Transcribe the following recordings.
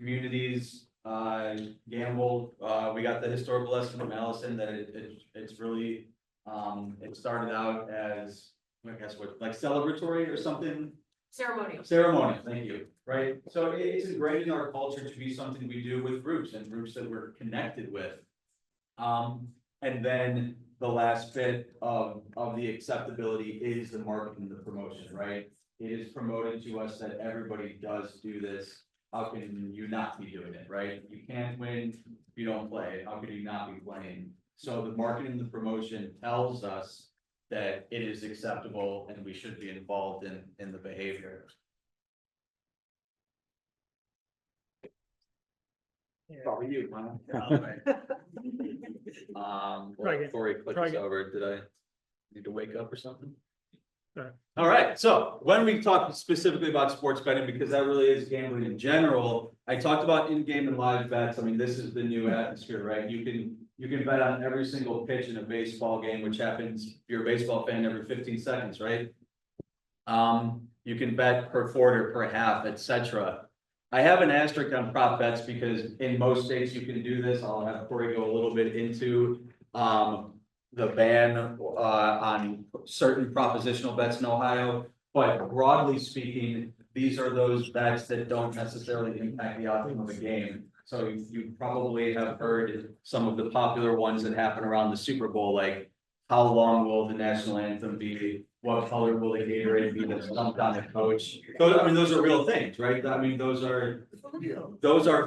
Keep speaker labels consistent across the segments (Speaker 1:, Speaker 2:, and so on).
Speaker 1: communities, gamble. We got the historical lesson from Allison that it's really, it started out as, I guess what, like celebratory or something?
Speaker 2: Ceremonial.
Speaker 1: Ceremonial, thank you, right? So it's ingrained in our culture to be something we do with groups and groups that we're connected with. And then the last bit of the acceptability is the marketing, the promotion, right? It is promoted to us that everybody does do this. How can you not be doing it, right? You can't win if you don't play. How could you not be playing? So the marketing, the promotion tells us that it is acceptable and we should be involved in the behavior. Probably you, before he clicks over, did I need to wake up or something? All right, so when we talk specifically about sports betting, because that really is gambling in general, I talked about in-game and live bets. I mean, this is the new atmosphere, right? You can bet on every single pitch in a baseball game, which happens, if you're a baseball fan, every 15 seconds, right? You can bet per quarter, per half, etc. I have an asterisk on prop bets because in most states you can do this. I'll have Corey go a little bit into the ban on certain propositional bets in Ohio, but broadly speaking, these are those bets that don't necessarily impact the outcome of the game. So you probably have heard some of the popular ones that happen around the Super Bowl, like how long will the national anthem be? What color will the Gatorade be that's dumped on the coach? I mean, those are real things, right? I mean, those are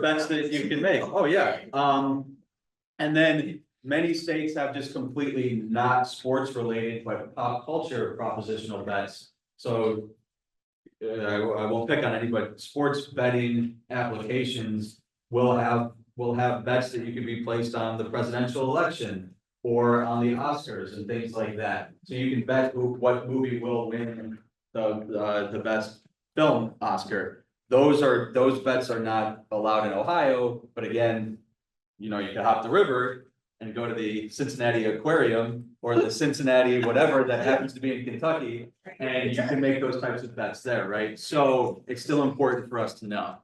Speaker 1: bets that you can make. Oh, yeah. And then many states have just completely not sports related, but pop culture propositional bets. So I won't pick on any, but sports betting applications will have bets that you can be placed on the presidential election or on the Oscars and things like that. So you can bet what movie will win the best film Oscar. Those bets are not allowed in Ohio, but again, you know, you can hop the river and go to the Cincinnati Aquarium or the Cincinnati whatever that happens to be in Kentucky, and you can make those types of bets there, right? So it's still important for us to know.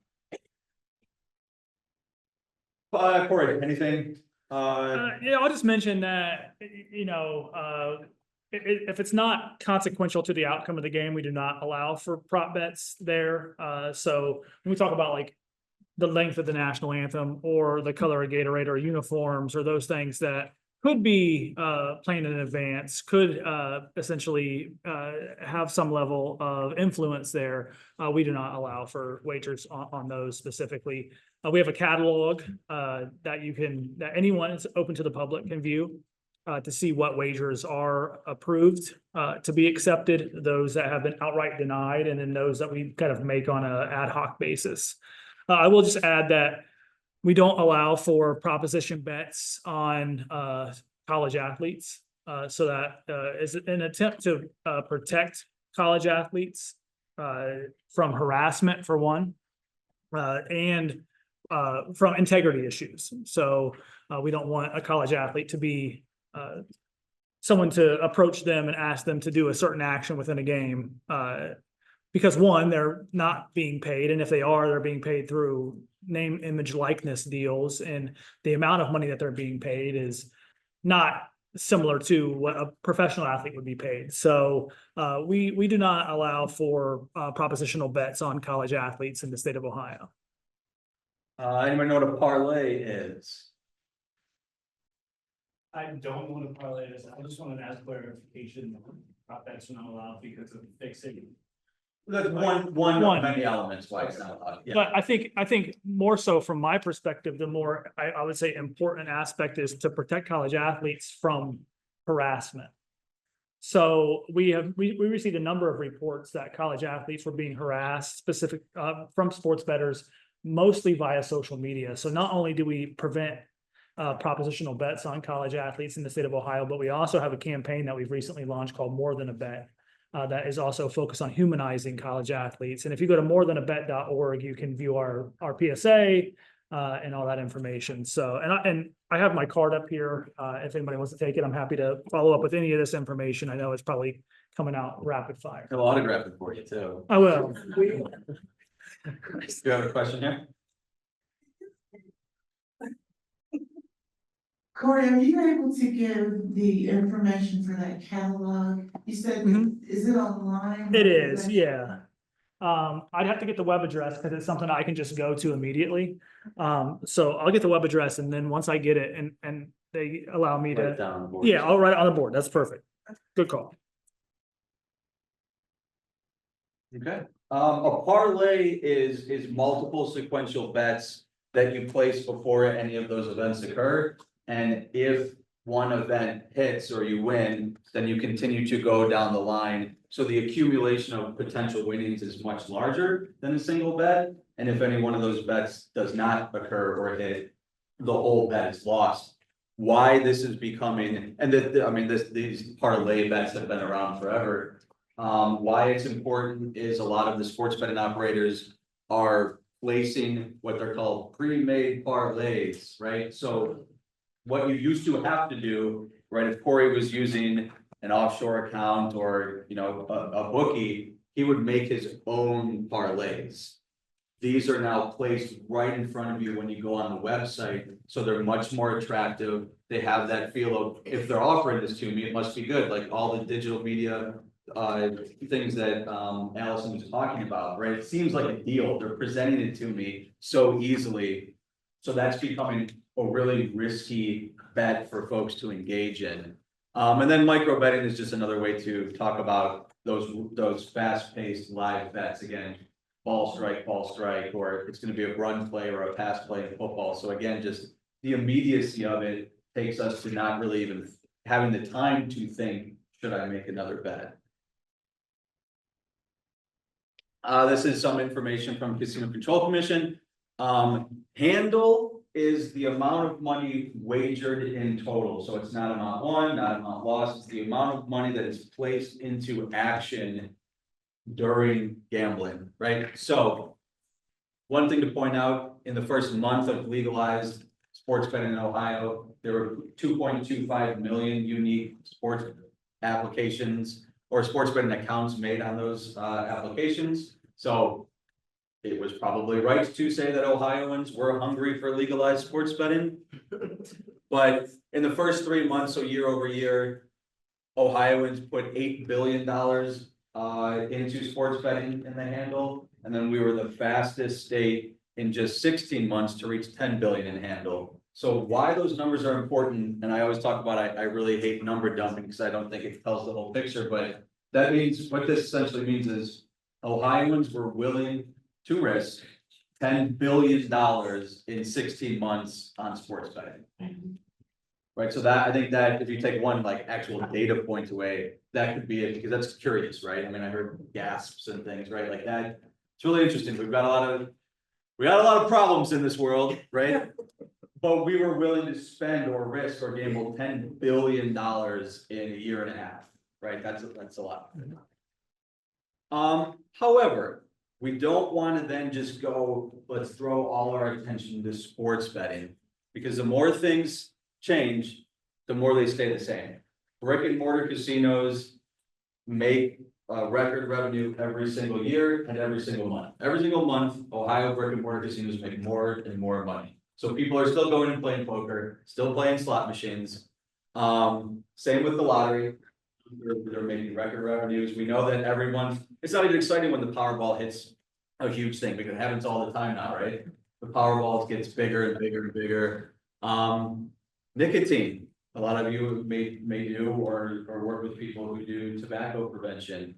Speaker 1: Corey, anything?
Speaker 3: Yeah, I'll just mention that, you know, if it's not consequential to the outcome of the game, we do not allow for prop bets there. So when we talk about like the length of the national anthem or the color of Gatorade or uniforms or those things that could be planned in advance, could essentially have some level of influence there. We do not allow for wagers on those specifically. We have a catalog that anyone is open to the public can view to see what wagers are approved to be accepted, those that have been outright denied, and then those that we kind of make on an ad hoc basis. I will just add that we don't allow for proposition bets on college athletes. So that is an attempt to protect college athletes from harassment for one, and from integrity issues. So we don't want a college athlete to be someone to approach them and ask them to do a certain action within a game. Because one, they're not being paid, and if they are, they're being paid through name, image, likeness deals, and the amount of money that they're being paid is not similar to what a professional athlete would be paid. So we do not allow for propositional bets on college athletes in the state of Ohio.
Speaker 1: Anyone know what a parlay is?
Speaker 4: I don't know what a parlay is. I just wanted to ask clarification. Prop bets are not allowed because of fixing.
Speaker 1: That's one of many elements why it's not allowed. Yeah.
Speaker 3: But I think more so from my perspective, the more I would say important aspect is to protect college athletes from harassment. So we received a number of reports that college athletes were being harassed from sports bettors, mostly via social media. So not only do we prevent propositional bets on college athletes in the state of Ohio, but we also have a campaign that we've recently launched called More Than a Bet. That is also focused on humanizing college athletes. And if you go to morethanabet.org, you can view our PSA and all that information. So, and I have my card up here. If anybody wants to take it, I'm happy to follow up with any of this information. I know it's probably coming out rapid fire.
Speaker 1: I'll autograph it for you too.
Speaker 3: I will.
Speaker 1: Do you have a question here?
Speaker 2: Corey, are you able to give the information for that catalog? You said, is it online?
Speaker 3: It is, yeah. I'd have to get the web address because it's something I can just go to immediately. So I'll get the web address and then once I get it and they allow me
Speaker 1: Write it
Speaker 3: to,
Speaker 1: down on the board.
Speaker 3: yeah, I'll write it on the board. That's perfect. Good call.
Speaker 1: Okay, a parlay is multiple sequential bets that you place before any of those events occur. And if one event hits or you win, then you continue to go down the line. So the accumulation of potential winnings is much larger than a single bet. And if any one of those bets does not occur or hit, the whole bet is lost. Why this is becoming, and I mean, these parlay bets have been around forever. Why it's important is a lot of the sports betting operators are placing what they're called pre-made parlays, right? So what you used to have to do, right, if Corey was using an offshore account or, you know, a bookie, he would make his own parlays. These are now placed right in front of you when you go on the website, so they're much more attractive. They have that feel of, if they're offering this to me, it must be good, like all the digital media things that Allison was talking about, right? It seems like a deal. They're presenting it to me so easily. So that's becoming a really risky bet for folks to engage in. And then micro betting is just another way to talk about those fast-paced live bets. Again, ball strike, or it's going to be a run play or a pass play in football. So again, just the immediacy of it takes us to not really even having the time to think, should I make another bet? This is some information from Casino Control Commission. Handle is the amount of money wagered in total. So it's not amount won, not amount lost. It's the amount of money that is placed into action during gambling, right? So one thing to point out, in the first month of legalized sports betting in Ohio, there were 2.25 million unique sports applications or sports betting accounts made on those applications. So it was probably right to say that Ohioans were hungry for legalized sports betting. But in the first 3 months, so year over year, Ohioans put $8 billion into sports betting in the handle. And then we were the fastest state in just 16 months to reach 10 billion in handle. So why those numbers are important, and I always talk about, I really hate number dumping because I don't think it tells the whole picture, but that means, what this essentially means is Ohioans were willing to risk $10 billion in 16 months on sports betting. Right, so that, I think that if you take one like actual data point away, that could be it, because that's curious, right? I mean, I heard gasps and things, right, like that. It's really interesting. We got a lot of problems in this world, right? But we were willing to spend or risk or gamble $10 billion in a year and a half, right? That's a lot. However, we don't want to then just go, let's throw all our attention to sports betting, because the more things change, the more they stay the same. Brick and mortar casinos make record revenue every single year and every single month. Every single month, Ohio brick and mortar casinos make more and more money. So people are still going and playing poker, still playing slot machines. Same with the lottery. They're making record revenues. We know that every month, it's not even exciting when the Powerball hits a huge thing, because it happens all the time now, right? The Powerball gets bigger and bigger and bigger. Nicotine, a lot of you may do or work with people who do tobacco prevention.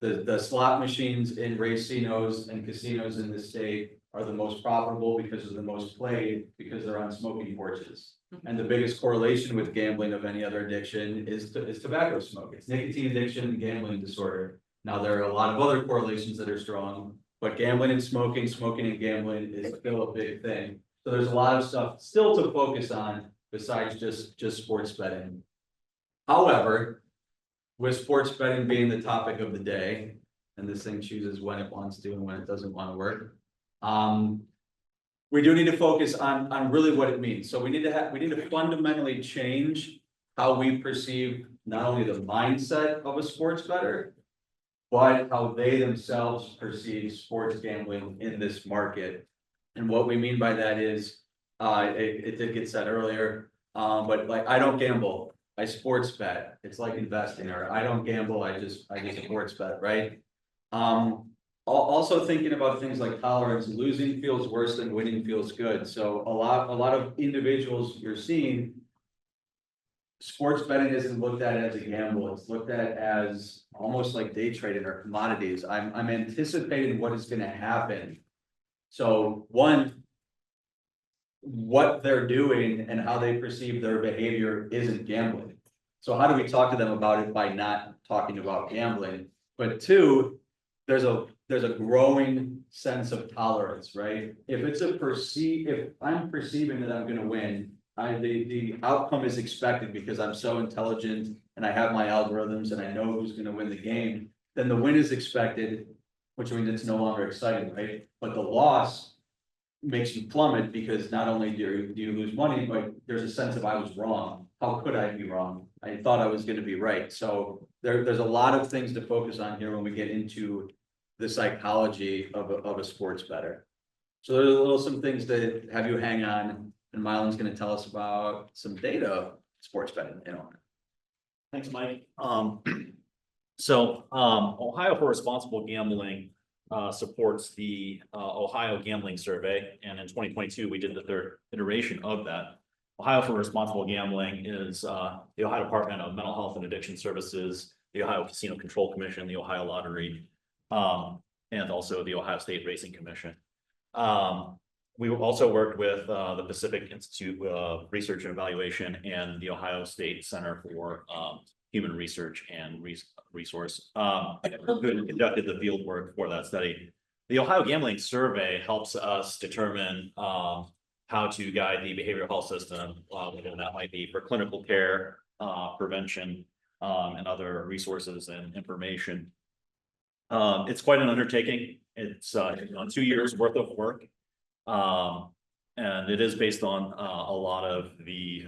Speaker 1: The slot machines in racinos and casinos in the state are the most profitable because they're the most played, because they're on smoking porches. And the biggest correlation with gambling of any other addiction is tobacco smoke. It's nicotine addiction and gambling disorder. Now, there are a lot of other correlations that are strong, but gambling and smoking and gambling is still a big thing. So there's a lot of stuff still to focus on besides just sports betting. However, with sports betting being the topic of the day, and this thing chooses when it wants to and when it doesn't want to work, we do need to focus on really what it means. So we need to fundamentally change how we perceive not only the mindset of a sports bettor, but how they themselves perceive sports gambling in this market. And what we mean by that is, it did get said earlier, But like, I don't gamble, I sports bet, it's like investing, or I don't gamble, I just sports bet, right? Also thinking about things like tolerance, losing feels worse than winning feels good, so a lot of individuals you're seeing. Sports betting isn't looked at as a gamble, it's looked at as almost like day trading or commodities. I'm anticipating what is gonna happen. So one, what they're doing and how they perceive their behavior isn't gambling. So how do we talk to them about it by not talking about gambling? But two, there's a growing sense of tolerance, right? If I'm perceiving that I'm gonna win, the outcome is expected because I'm so intelligent and I have my algorithms and I know who's gonna win the game, then the win is expected, which means it's no longer exciting, right? But the loss makes you plummet because not only do you lose money, but there's a sense of I was wrong. How could I be wrong? I thought I was gonna be right. So there's a lot of things to focus on here when we get into the psychology of a sports bettor. So there's some things that have you hang on, and Milan's gonna tell us about some data of sports betting, you know.
Speaker 5: Thanks, Mike. Ohio for Responsible Gambling supports the Ohio Gambling Survey, and in 2022 we did the third iteration of that. Ohio for Responsible Gambling is the Ohio Department of Mental Health and Addiction Services, the Ohio Casino Control Commission, the Ohio Lottery, and also the Ohio State Racing Commission. We also worked with the Pacific Institute of Research and Evaluation and the Ohio State Center for Human Research and Resource, who conducted the field work for that study. The Ohio Gambling Survey helps us determine how to guide the behavioral health system, whether that might be for clinical care, prevention, and other resources and information. It's quite an undertaking. It's 2 years worth of work. And it is based on a lot of the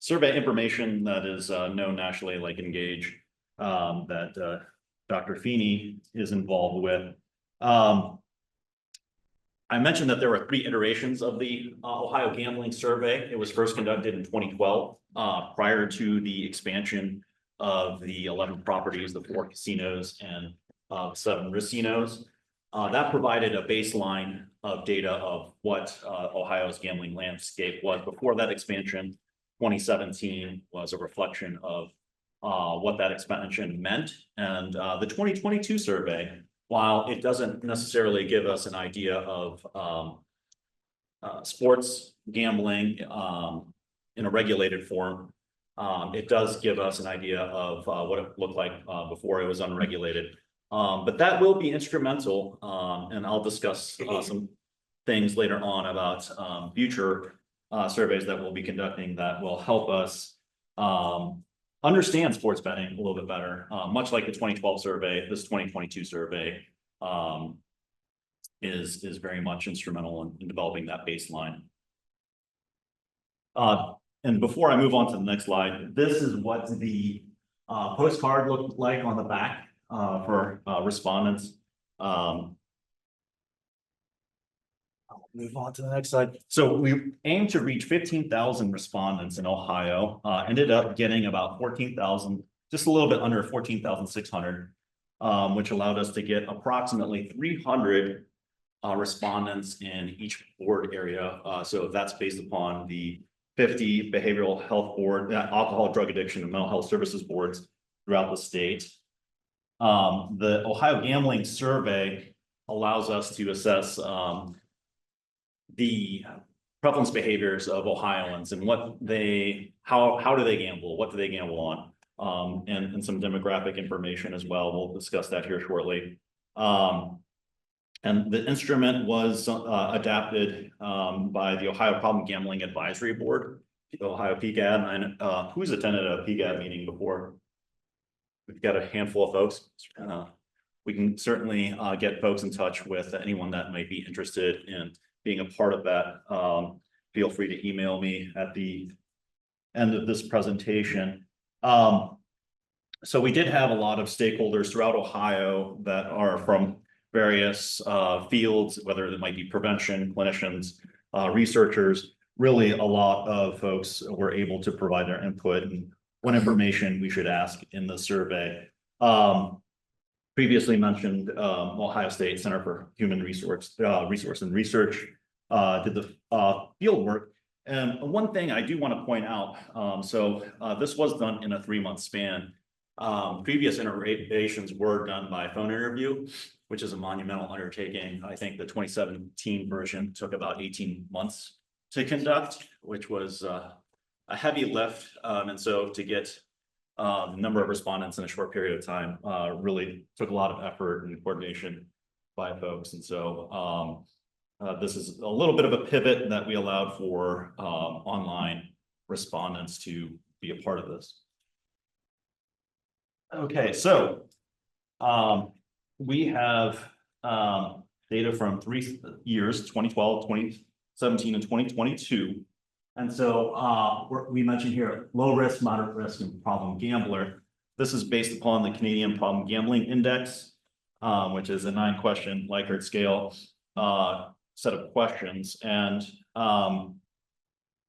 Speaker 5: survey information that is known nationally, like Engage, that Dr. Feeney is involved with. I mentioned that there were 3 iterations of the Ohio Gambling Survey. It was first conducted in 2012, prior to the expansion of the 11 properties, the 4 casinos and 7 racinos. That provided a baseline of data of what Ohio's gambling landscape was before that expansion. 2017 was a reflection of what that expansion meant. And the 2022 survey, while it doesn't necessarily give us an idea of sports gambling in a regulated form, it does give us an idea of what it looked like before it was unregulated. But that will be instrumental, and I'll discuss some things later on about future surveys that we'll be conducting that will help us understand sports betting a little bit better. Much like the 2012 survey, this 2022 survey is very much instrumental in developing that baseline. And before I move on to the next slide, this is what the postcard looked like on the back for respondents. I'll move on to the next slide. So we aim to reach 15,000 respondents in Ohio, ended up getting about 14,000, just a little bit under 14,600, which allowed us to get approximately 300 respondents in each board area. So that's based upon the 50 behavioral health board, alcohol, drug addiction, and mental health services boards throughout the state. The Ohio Gambling Survey allows us to assess the prevalence behaviors of Ohioans and what how do they gamble, what do they gamble on, and some demographic information as well. We'll discuss that here shortly. And the instrument was adapted by the Ohio Problem Gambling Advisory Board, the Ohio PGAD. And who's attended a PGAD meeting before? We've got a handful of folks. We can certainly get folks in touch with anyone that might be interested in being a part of that. Feel free to email me at the end of this presentation. So we did have a lot of stakeholders throughout Ohio that are from various fields, whether it might be prevention, clinicians, researchers. really a lot of folks were able to provide their input and what information we should ask in the survey. Previously mentioned, Ohio State Center for Human Resource and Research did the field work. And one thing I do want to point out, this was done in a 3-month span. Previous iterations were done by phone interview, which is a monumental undertaking. I think the 2017 version took about 18 months to conduct, which was a heavy lift. And so to get the number of respondents in a short period of time really took a lot of effort and coordination by folks. And so this is a little bit of a pivot that we allowed for online respondents to be a part of this. Okay, so we have data from 3 years, 2012, 2017, and 2022. And so we mentioned here, low risk, moderate risk, and problem gambler. This is based upon the Canadian Problem Gambling Index, which is a 9-question Likert scale set of questions. And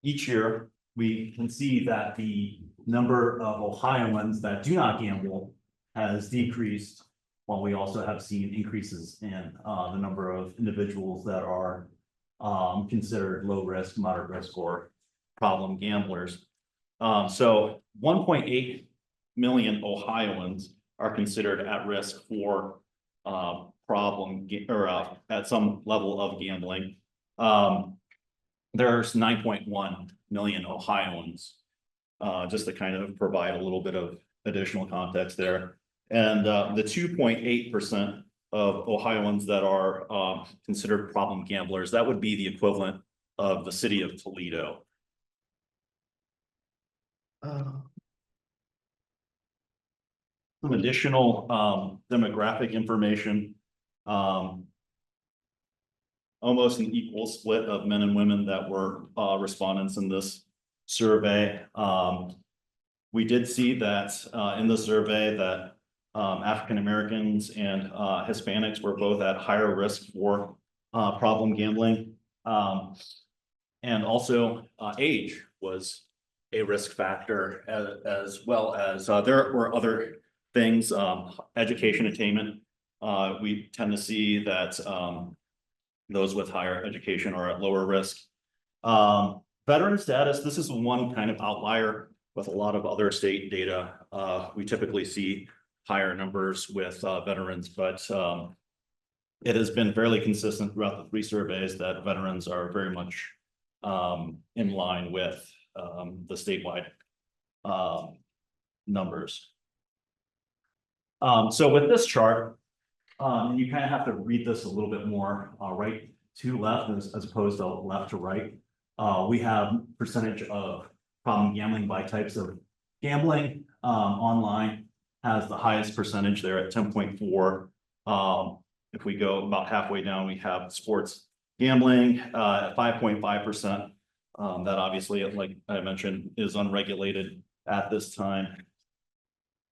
Speaker 5: each year we can see that the number of Ohioans that do not gamble has decreased, while we also have seen increases in the number of individuals that are considered low risk, moderate risk, or problem gamblers. So 1.8 million Ohioans are considered at risk for at some level of gambling. There's 9.1 million Ohioans, just to kind of provide a little bit of additional context there. And the 2.8% of Ohioans that are considered problem gamblers, that would be the equivalent of the city of Toledo. Some additional demographic information. Almost an equal split of men and women that were respondents in this survey. We did see that in the survey that African Americans and Hispanics were both at higher risk for problem gambling. And also age was a risk factor, as well as there were other things, education attainment. We tend to see that those with higher education are at lower risk. Veteran status, this is one kind of outlier with a lot of other state data. We typically see higher numbers with veterans, but it has been fairly consistent throughout the 3 surveys that veterans are very much in line with the statewide numbers. So with this chart, you kind of have to read this a little bit more right to left as opposed to left to right. We have percentage of problem gambling by types of gambling. Online has the highest percentage there at 10.4. If we go about halfway down, we have sports gambling at 5.5%. That obviously, like I mentioned, is unregulated at this time.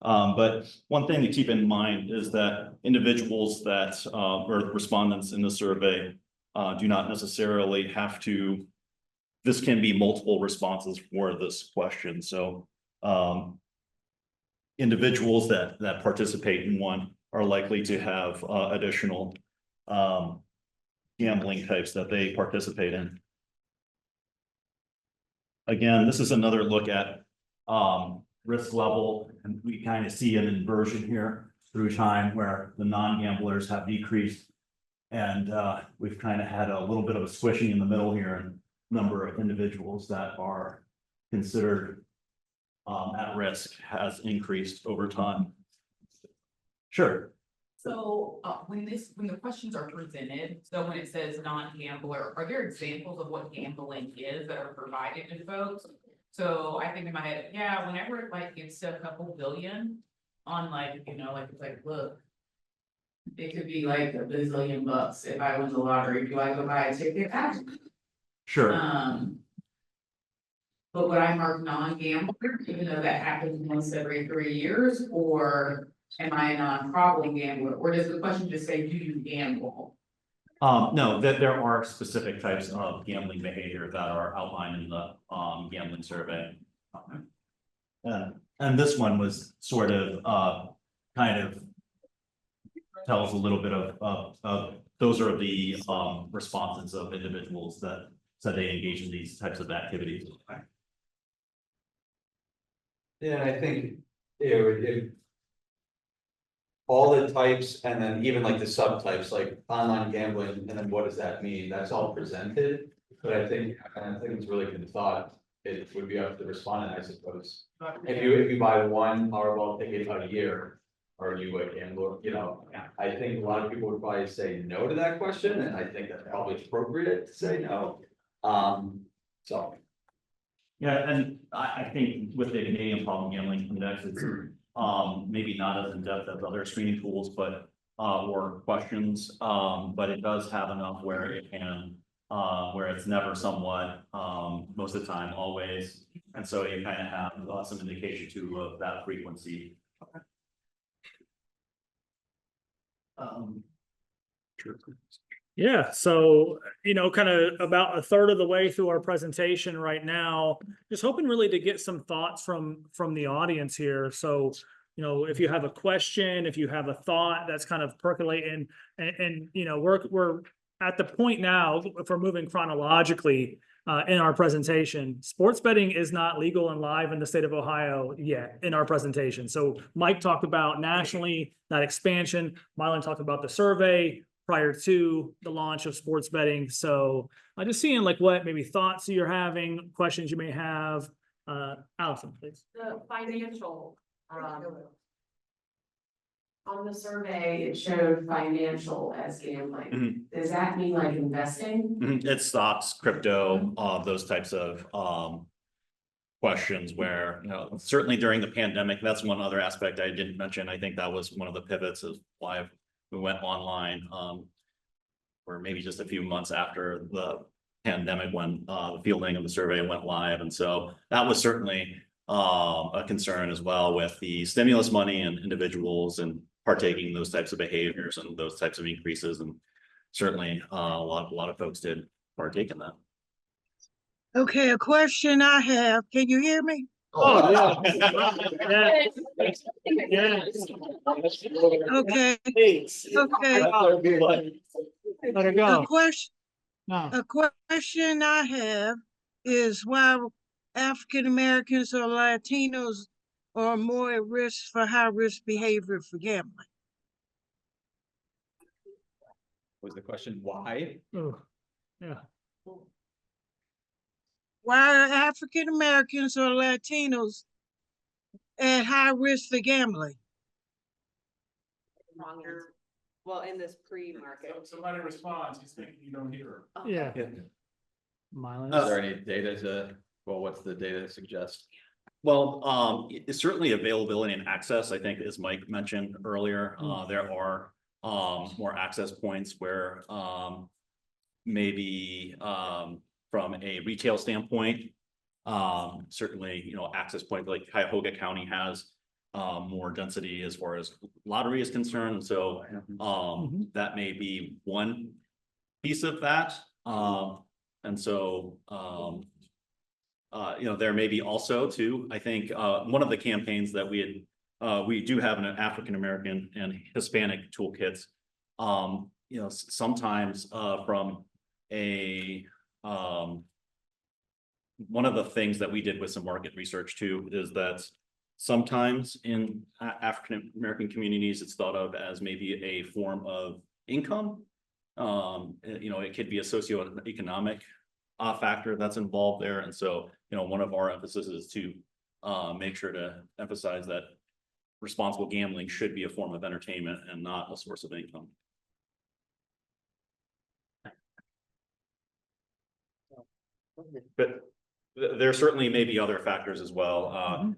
Speaker 5: But one thing to keep in mind is that individuals that or respondents in the survey do not necessarily have to, this can be multiple responses for this question. So individuals that participate in one are likely to have additional gambling types that they participate in. Again, this is another look at risk level, and we kind of see an inversion here through time where the non-gamblers have decreased, and we've kind of had a little bit of a squishing in the middle here, and number of individuals that are considered at risk has increased over time. Sure.
Speaker 6: So when the questions are presented, so when it says non-gambler, are there examples of what gambling is that are provided to folks? So I think in my head, yeah, whenever it like gets to a couple billion on like, you know, like it's like, look, it could be like $1 billion if I win the lottery. Do I go buy a ticket?
Speaker 5: Sure.
Speaker 6: But would I mark non-gambler, even though that happens once every 3 years, or am I a non-problem gambler? Or does the question just say, do you gamble?
Speaker 5: No, there are specific types of gambling behavior that are outlined in the, gambling survey. And this one was sort of, kind of tells a little bit of, those are the, responses of individuals that said they engage in these types of activities.
Speaker 1: Yeah, I think it all the types and then even like the subtypes, like online gambling, and then what does that mean? That's all presented. But I think it's really good thought. It would be up to the respondent, I suppose. If you buy one Powerball ticket a year, are you a gambler? You know, I think a lot of people would probably say no to that question, and I think that's probably appropriate to say no. So.
Speaker 5: Yeah, and I think with the Canadian Problem Gambling Index, it's maybe not as in-depth as other screening tools, but or questions, but it does have enough where it can, where it's never somewhat, most of the time, always. And so you kind of have some indication too of that frequency. Sure.
Speaker 3: Yeah, so, kind of about a third of the way through our presentation right now, just hoping really to get some thoughts from the audience here. So, if you have a question, if you have a thought that's kind of percolating, and we're at the point now, if we're moving chronologically in our presentation, sports betting is not legal and live in the state of Ohio yet in our presentation. So Mike talked about nationally, that expansion. Milan talked about the survey prior to the launch of sports betting. So I'm just seeing like what maybe thoughts you're having, questions you may have. Allison, please.
Speaker 7: The financial, on the survey, it showed financial as gambling. Does that mean like investing?
Speaker 5: It's stocks, crypto, those types of questions where, certainly during the pandemic, that's one other aspect I didn't mention. I think that was one of the pivots of why we went online, or maybe just a few months after the pandemic when the fielding of the survey went live. And so that was certainly a concern as well with the stimulus money and individuals and partaking in those types of behaviors and those types of increases. And certainly a lot of folks did partake in that.
Speaker 8: Okay, a question I have. Can you hear me?
Speaker 3: Oh, yeah. Yeah.
Speaker 8: Okay. Okay.
Speaker 3: Let her go.
Speaker 8: A question I have is why African Americans or Latinos are more at risk for high risk behavior for gambling.
Speaker 1: Was the question why?
Speaker 3: Oh, yeah.
Speaker 8: Why are African Americans or Latinos at high risk for gambling?
Speaker 9: Wrong answer. Well, in this pre-market.
Speaker 4: Somebody responds, he's thinking you don't hear.
Speaker 3: Yeah.
Speaker 1: Is there any data what's the data suggest?
Speaker 5: Well, it's certainly availability and access, I think, as Mike mentioned earlier, there are more access points where maybe from a retail standpoint, certainly, access point like Cuyahoga County has more density as far as lottery is concerned. So that may be one piece of that. And so there may be also too, I think one of the campaigns that we do have an African American and Hispanic toolkits. Sometimes from a one of the things that we did with some market research too is that sometimes in African American communities, it's thought of as maybe a form of income. It could be a socioeconomic factor that's involved there. And so, one of our emphasis is to make sure to emphasize that responsible gambling should be a form of entertainment and not a source of income. But there certainly may be other factors as well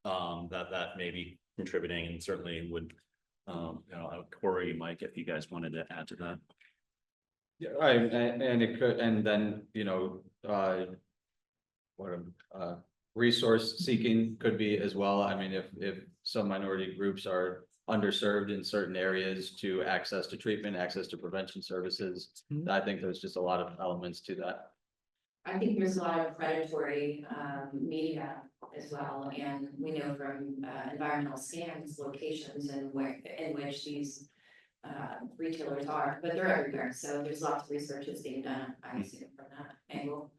Speaker 5: that may be contributing, and certainly would Corey, Mike, if you guys wanted to add to that.
Speaker 1: Yeah, right, and it could, and then resource seeking could be as well. I mean, if some minority groups are underserved in certain areas to access to treatment, access to prevention services. I think there's just a lot of elements to that.
Speaker 10: I think there's a lot of predatory media as well, and we know from environmental scans, locations and in which these retailers are, but they're everywhere, so there's lots of research that's being done, I assume, from that angle.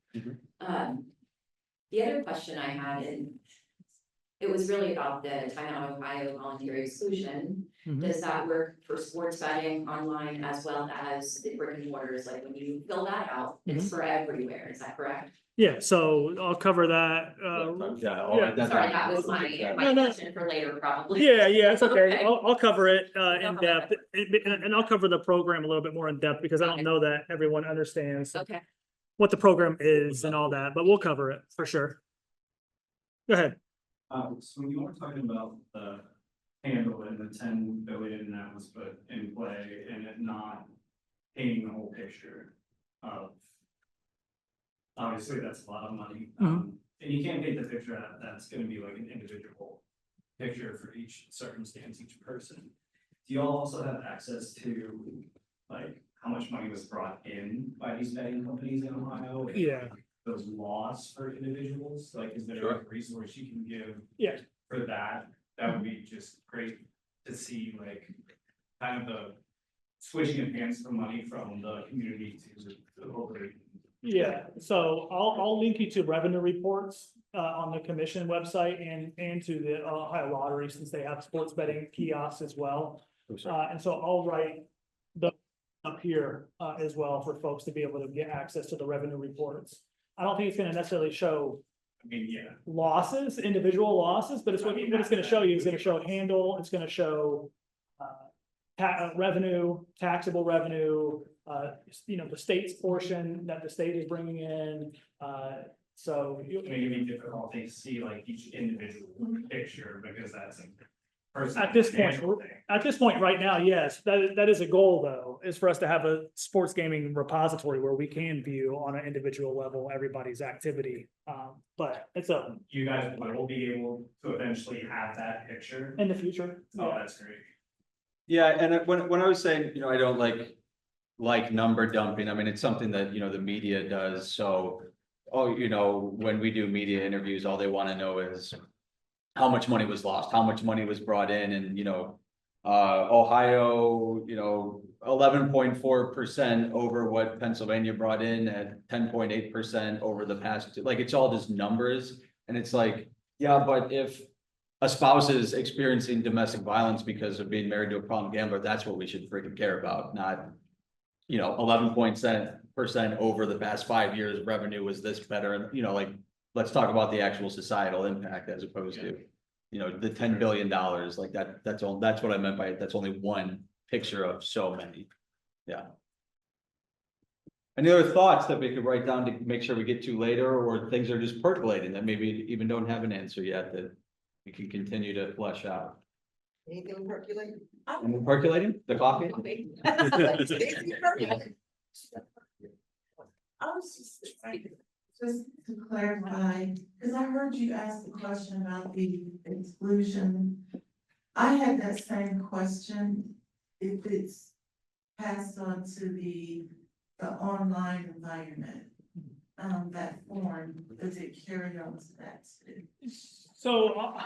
Speaker 10: The other question I had, and it was really about the Time Out Ohio voluntary exclusion. Does that work for sports betting online as well as the brick and mortars? Like when you fill that out, it's for everywhere, is that correct?
Speaker 3: Yeah, so I'll cover that.
Speaker 1: Yeah.
Speaker 10: Sorry, that was my question for later, probably.
Speaker 3: Yeah, it's okay.
Speaker 10: Okay.
Speaker 3: I'll cover it in
Speaker 10: cover
Speaker 3: depth, and I'll cover the program a little bit more in depth because I don't know that everyone understands
Speaker 10: Okay.
Speaker 3: what the program is and all that, but we'll cover it for sure. Go ahead.
Speaker 4: So when you were talking about the handle and the 10 billion that was put in play and it not painting the whole picture of, obviously that's a lot of money. And you can't paint the picture that's gonna be like an individual picture for each circumstance, each person. Do you all also have access to like how much money was brought in by these betting companies in Ohio?
Speaker 3: Yeah.
Speaker 4: Those laws for individuals, like, is there
Speaker 1: Sure.
Speaker 4: a resource you can give?
Speaker 3: Yeah.
Speaker 4: For that, that would be just great to see, like, kind of the switching of hands for money from the community to the corporation.
Speaker 3: Yeah, so I'll link you to revenue reports on the commission website and to the Ohio Lottery, since they have sports betting kiosks as well. And so I'll write the up here as well for folks to be able to get access to the revenue reports. I don't think it's gonna necessarily show
Speaker 4: I mean, yeah,
Speaker 3: losses, individual losses, but it's what it's gonna show you. It's gonna show handle, it's gonna show revenue, taxable revenue, the state's portion that the state is bringing in. So
Speaker 4: it may be difficult to see like each individual picture because that's a personal
Speaker 3: at this
Speaker 4: financial
Speaker 3: point,
Speaker 4: thing.
Speaker 3: at this point right now, yes, that is a goal though, is for us to have a sports gaming repository where we can view on an individual level everybody's activity. But it's
Speaker 4: You guys will be able to eventually have that picture.
Speaker 3: in the future.
Speaker 4: Oh, that's great.
Speaker 1: Yeah, and when I was saying, I don't like number dumping, I mean, it's something that, the media does, so. When we do media interviews, all they want to know is how much money was lost, how much money was brought in, and, Ohio, 11.4% over what Pennsylvania brought in at 10.8% over the past, like, it's all just numbers. And it's like, yeah, but if a spouse is experiencing domestic violence because of being married to a problem gambler, that's what we should freaking care about, not, 11% over the past 5 years, revenue was this better, and, let's talk about the actual societal impact as opposed to, the $10 billion, like that's what I meant by it. That's only one picture of so many. Yeah. Any other thoughts that we could write down to make sure we get to later, or things are just percolating that maybe even don't have an answer yet that we can continue to flesh out?
Speaker 2: Anything percolating?
Speaker 1: And percolating, the coffee?
Speaker 2: I was just to clarify, because I heard you ask the question about the exclusion. I had that same question, if it's passed on to the online environment, that form, does it carry on to that too?
Speaker 3: So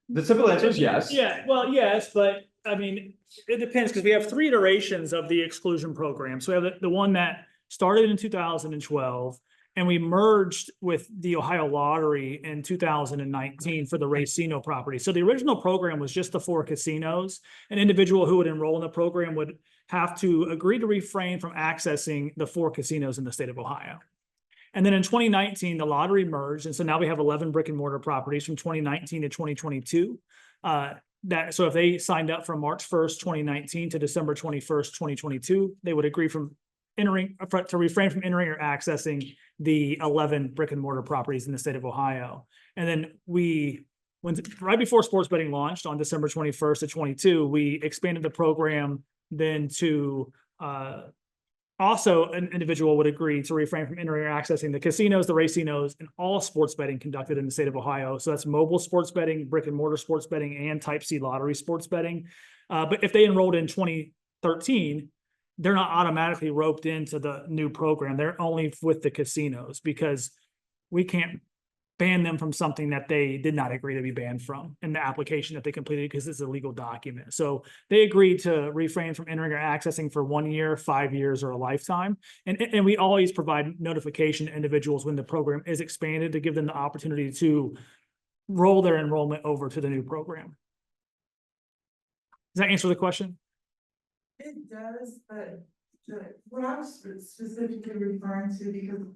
Speaker 1: The simple answer is yes.
Speaker 3: yeah, well, yes, but I mean, it depends because we have 3 iterations of the exclusion program. So we have the one that started in 2012 and we merged with the Ohio Lottery in 2019 for the Racino property. So the original program was just the 4 casinos. An individual who would enroll in the program would have to agree to refrain from accessing the 4 casinos in the state of Ohio. And then in 2019, the lottery merged. And so now we have 11 brick and mortar properties from 2019 to 2022. So if they signed up from March 1st, 2019 to December 21st, 2022, they would agree to refrain from entering or accessing the 11 brick and mortar properties in the state of Ohio. And then right before sports betting launched on December 21st of 22, we expanded the program then to, also, an individual would agree to refrain from entering or accessing the casinos, the racinos, and all sports betting conducted in the state of Ohio. So that's mobile sports betting, brick and mortar sports betting, and type C lottery sports betting. But if they enrolled in 2013, they're not automatically roped into the new program. They're only with the casinos because we can't ban them from something that they did not agree to be banned from in the application that they completed because it's a legal document. So they agreed to refrain from entering or accessing for 1 year, 5 years, or a lifetime. And we always provide notification to individuals when the program is expanded to give them the opportunity to roll their enrollment over to the new program. Does that answer the question?
Speaker 2: It does, but what I was specifically referring to, because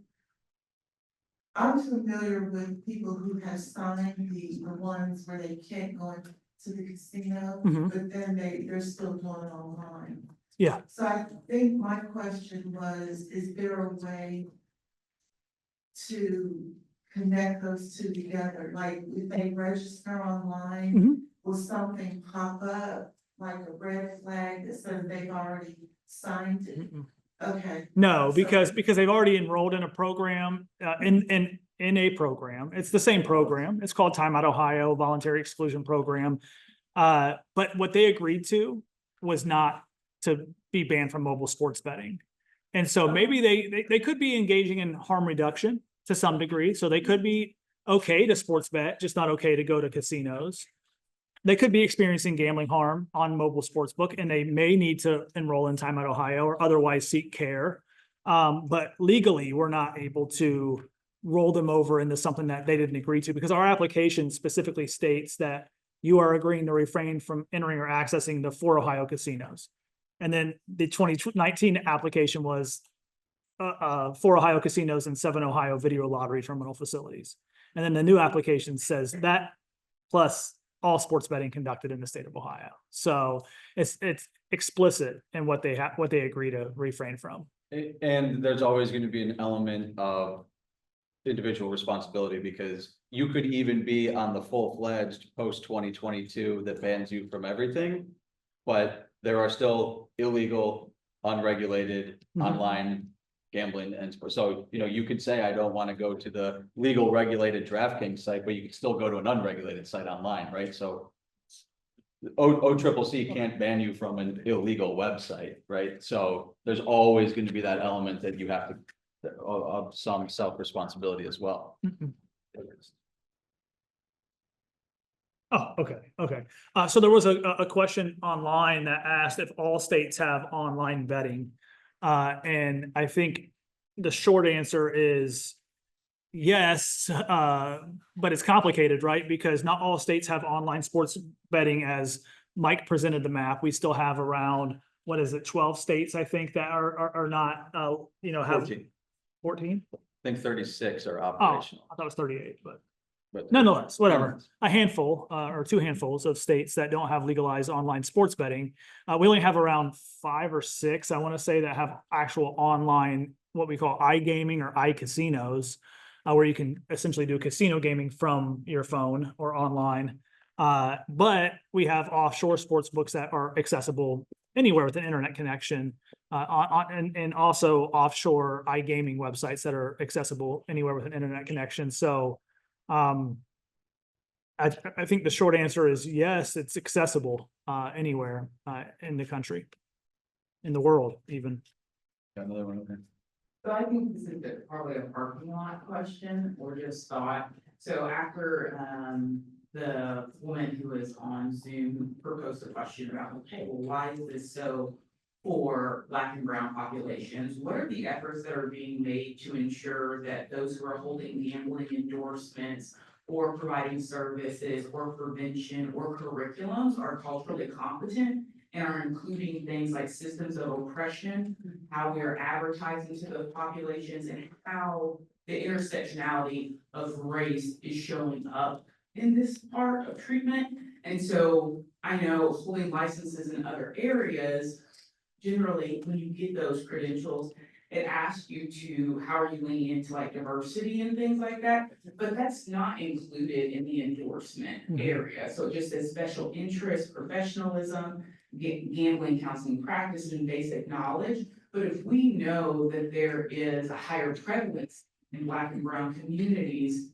Speaker 2: I'm familiar with people who have signed the ones where they can't go into the casino,
Speaker 3: Mhm.
Speaker 2: but then they're still doing it online.
Speaker 3: Yeah.
Speaker 2: So I think my question was, is there a way to connect those two together? Like if they register online,
Speaker 3: Mhm.
Speaker 2: will something pop up, like a red flag that says they've already signed it? Okay.
Speaker 3: No,
Speaker 2: So-
Speaker 3: because they've already enrolled in a program, in a program. It's the same program. It's called Time Out Ohio Voluntary Exclusion Program. But what they agreed to was not to be banned from mobile sports betting. And so maybe they could be engaging in harm reduction to some degree. So they could be okay to sports bet, just not okay to go to casinos. They could be experiencing gambling harm on mobile sportsbook, and they may need to enroll in Time Out Ohio or otherwise seek care. But legally, we're not able to roll them over into something that they didn't agree to because our application specifically states that you are agreeing to refrain from entering or accessing the 4 Ohio casinos. And then the 2019 application was 4 Ohio casinos and 7 Ohio video lottery terminal facilities. And then the new application says that plus all sports betting conducted in the state of Ohio. So it's explicit in what they agree to refrain from.
Speaker 1: And there's always going to be an element of individual responsibility because you could even be on the full-fledged post 2022 that bans you from everything, but there are still illegal, unregulated online gambling and sports. So, you could say, I don't want to go to the legal regulated DraftKings site, but you can still go to an unregulated site online, right? So OCCC can't ban you from an illegal website, right? So there's always going to be that element that you have to, of some self-responsibility as well.
Speaker 3: Oh, okay. So there was a question online that asked if all states have online betting. And I think the short answer is yes, but it's complicated, right? Because not all states have online sports betting as Mike presented the map. We still have around, 12 states, I think, that are not, have 14?
Speaker 1: I think 36 are
Speaker 3: Oh,
Speaker 1: operational.
Speaker 3: I thought it was 38, but
Speaker 1: But
Speaker 3: nonetheless, whatever. A handful or 2 handfuls of states that don't have legalized online sports betting. We only have around 5 or 6, I want to say, that have actual online, what we call iGaming or iCasinos, where you can essentially do casino gaming from your phone or online. But we have offshore sports books that are accessible anywhere with an internet connection, and also offshore iGaming websites that are accessible anywhere with an internet connection. So I think the short answer is yes, it's accessible anywhere in the country, in the world even.
Speaker 1: Got another one. Okay.
Speaker 6: So I think this is probably a parking lot question or just thought. So after the woman who was on Zoom proposed a question about, okay, well, why is this so for Black and brown populations? What are the efforts that are being made to ensure that those who are holding gambling endorsements or providing services or prevention or curriculums are culturally competent and are including things like systems of oppression, how we are advertising to those populations, and how the intersectionality of race is showing up in this part of treatment? And so I know holding licenses in other areas, generally, when you get those credentials, it asks you to, how are you leaning into like diversity and things like that? But that's not included in the endorsement area. So it just says special interest, professionalism, gambling counseling practice, and basic knowledge. But if we know that there is a higher prevalence in Black and brown communities,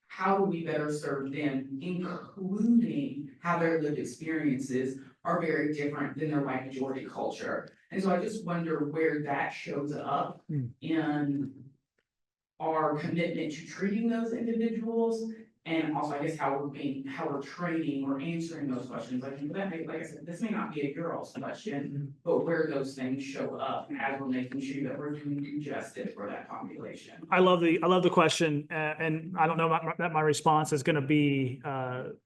Speaker 6: how do we better serve them, including how their lived experiences are very different than their white majority culture. And so I just wonder where that shows up in our commitment to treating those individuals. And also, I guess, how we're training or answering those questions, like I said, this may not be a girl's question, but where those things show up as we're making sure that we're doing due justice for that population.
Speaker 3: I love the question, and I don't know that my response is gonna be,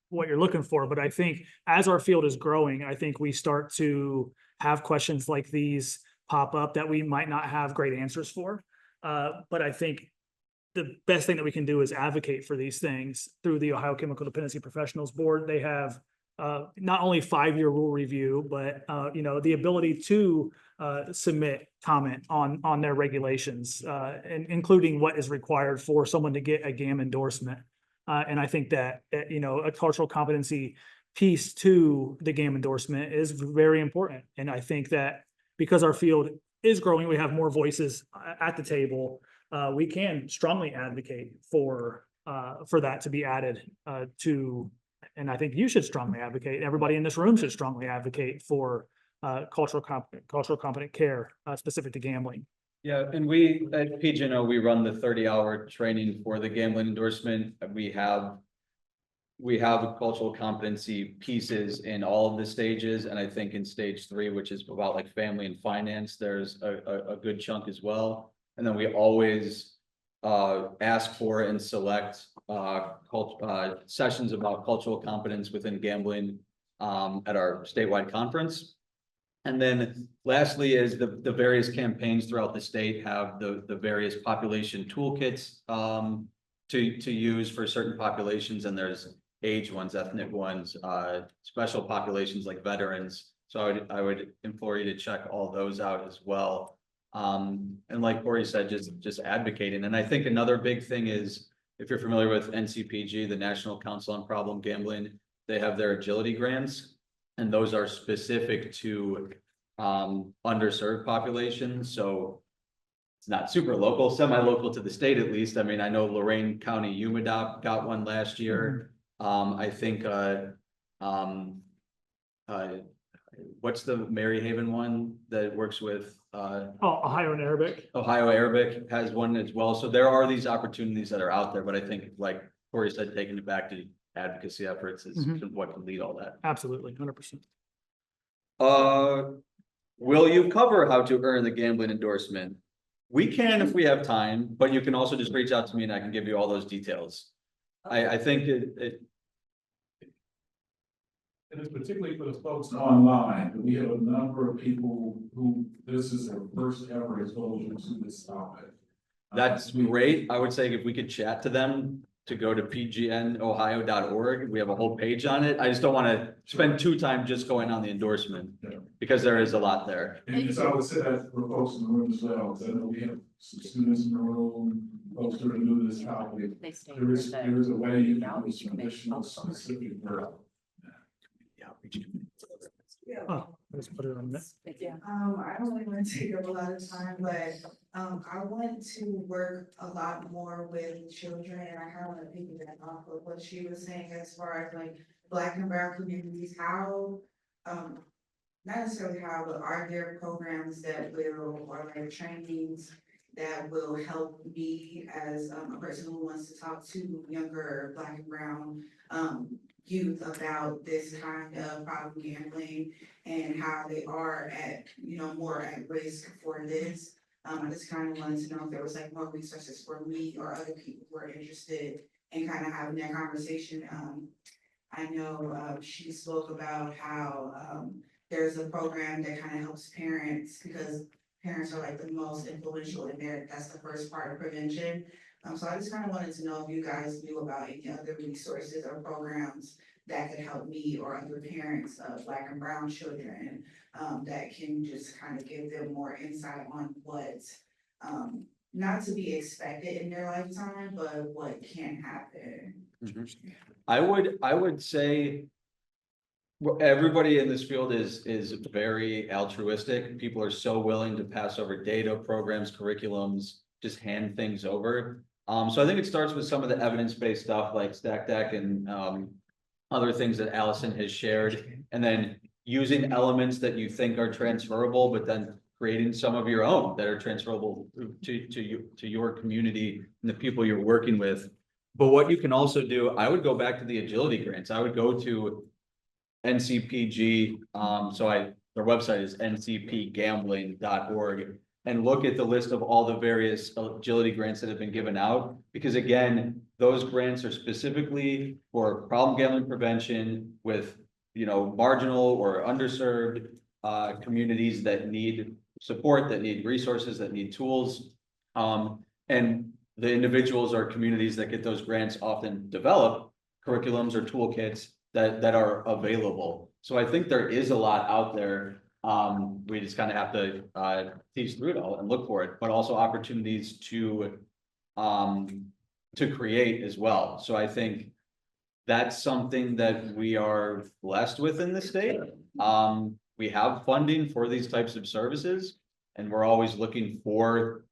Speaker 3: what you're looking for, but I think as our field is growing, I think we start to have questions like these pop up that we might not have great answers for. But I think the best thing that we can do is advocate for these things through the Ohio Chemical Dependency Professionals Board. They have not only 5-year rule review, but the ability to submit comment on their regulations, and including what is required for someone to get a GAM endorsement. And I think that a cultural competency piece to the GAM endorsement is very important. And I think that because our field is growing, we have more voices at the table. We can strongly advocate for that to be added to, and I think you should strongly advocate, everybody in this room should strongly advocate for cultural competent care specific to gambling.
Speaker 1: Yeah, and we at PGNO, we run the 30-hour training for the gambling endorsement. We have cultural competency pieces in all of the stages, and I think in stage 3, which is about like family and finance, there's a good chunk as well. And then we always ask for and select sessions about cultural competence within gambling at our statewide conference. And then lastly is the various campaigns throughout the state have the various population toolkits to use for certain populations, and there's age ones, ethnic ones, special populations like veterans. So I would implore you to check all those out as well. And like Corey said, just advocating. And I think another big thing is, if you're familiar with NCPG, the National Council on Problem Gambling, they have their agility grants, and those are specific to underserved populations. So it's not super local, semi-local to the state at least. I mean, I know Lorain County UMADOP got one last year. I think what's the Maryhaven one that works with
Speaker 3: Ohio and Arabic.
Speaker 1: Ohio Arabic has one as well. So there are these opportunities that are out there, but I think, like Corey said, taking it back to advocacy efforts is what can lead all that.
Speaker 3: Absolutely, 100%.
Speaker 1: Will you cover how to earn the gambling endorsement? We can if we have time, but you can also just reach out to me and I can give you all those details. I think it
Speaker 11: And it's particularly for the folks online. We have a number of people who this is their first ever exposure to this topic.
Speaker 1: That's great. I would say if we could chat to them to go to pgnohio.org. We have a whole page on it. I just don't want to spend too time just going on the endorsement because there is a lot there.
Speaker 11: And so I would say that for folks in the room as well, because I know we have some students in the room, folks who are new to this topic. There is a way you can do some additional specific work.
Speaker 3: Oh, let's put it on this.
Speaker 2: I don't really want to take up a lot of time, but I want to work a lot more with children, and I kind of want to piggyback off of what she was saying as far as like Black and brown communities, how not necessarily how, but are there programs that will, or like trainings that will help me as a person who wants to talk to younger Black and brown youth about this kind of problem gambling and how they are at, more at risk for this. I just kind of wanted to know if there was like more resources for me or other people who are interested in kind of having that conversation. I know she spoke about how there's a program that kind of helps parents because parents are like the most influential in there. That's the first part of prevention. So I just kind of wanted to know if you guys knew about any other resources or programs that could help me or other parents of Black and brown children that can just kind of give them more insight on what not to be expected in their lifetime, but what can happen.
Speaker 1: I would say everybody in this field is very altruistic. People are so willing to pass over data, programs, curriculums, just hand things over. So I think it starts with some of the evidence-based stuff like Stack Deck and other things that Allison has shared. And then using elements that you think are transferable, but then creating some of your own that are transferable to your community and the people you're working with. But what you can also do, I would go back to the agility grants. I would go to NCPG, their website is ncpgambling.org, and look at the list of all the various agility grants that have been given out. Because again, those grants are specifically for problem gambling prevention with, marginal or underserved communities that need support, that need resources, that need tools. And the individuals or communities that get those grants often develop curriculums or toolkits that are available. So I think there is a lot out there. We just kind of have to tease through it all and look for it, but also opportunities to create as well. So I think that's something that we are blessed with in the state. We have funding for these types of services, and we're always looking for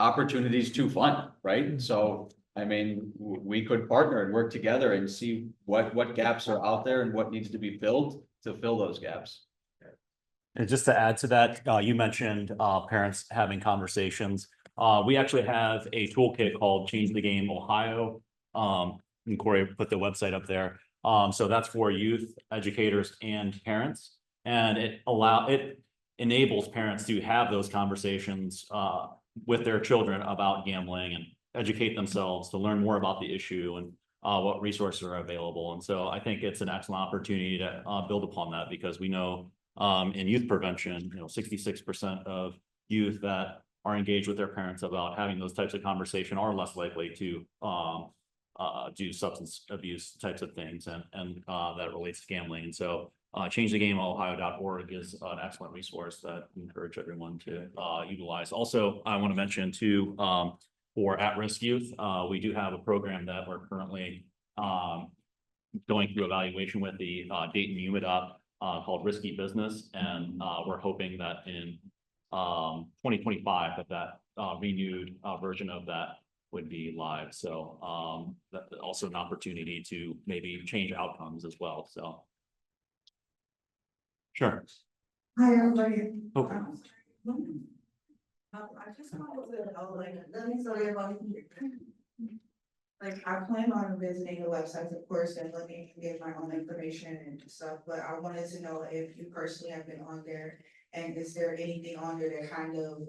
Speaker 1: opportunities to fund, right? So, I mean, we could partner and work together and see what gaps are out there and what needs to be filled to fill those gaps.
Speaker 5: And just to add to that, you mentioned parents having conversations. We actually have a toolkit called Change the Game Ohio. And Corey put the website up there. So that's for youth, educators, and parents. And it enables parents to have those conversations with their children about gambling and educate themselves to learn more about the issue and what resources are available. And so I think it's an excellent opportunity to build upon that, because we know in youth prevention, 66% of youth that are engaged with their parents about having those types of conversation are less likely to do substance abuse types of things, and that relates to gambling. And so changethegameohio.org is an excellent resource that we encourage everyone to utilize. Also, I want to mention too, for at-risk youth, we do have a program that we're currently going through evaluation with the Dayton UMADOP called Risky Business, and we're hoping that in 2025 that renewed version of that would be live. So that's also an opportunity to maybe change outcomes as well. So sure.
Speaker 2: Hi, everybody.
Speaker 5: Okay.
Speaker 2: I just wanted to know, let me tell you about. I plan on visiting the websites, of course, and looking to get my own information and stuff, but I wanted to know if you personally have been on there, and is there anything on there that kind of,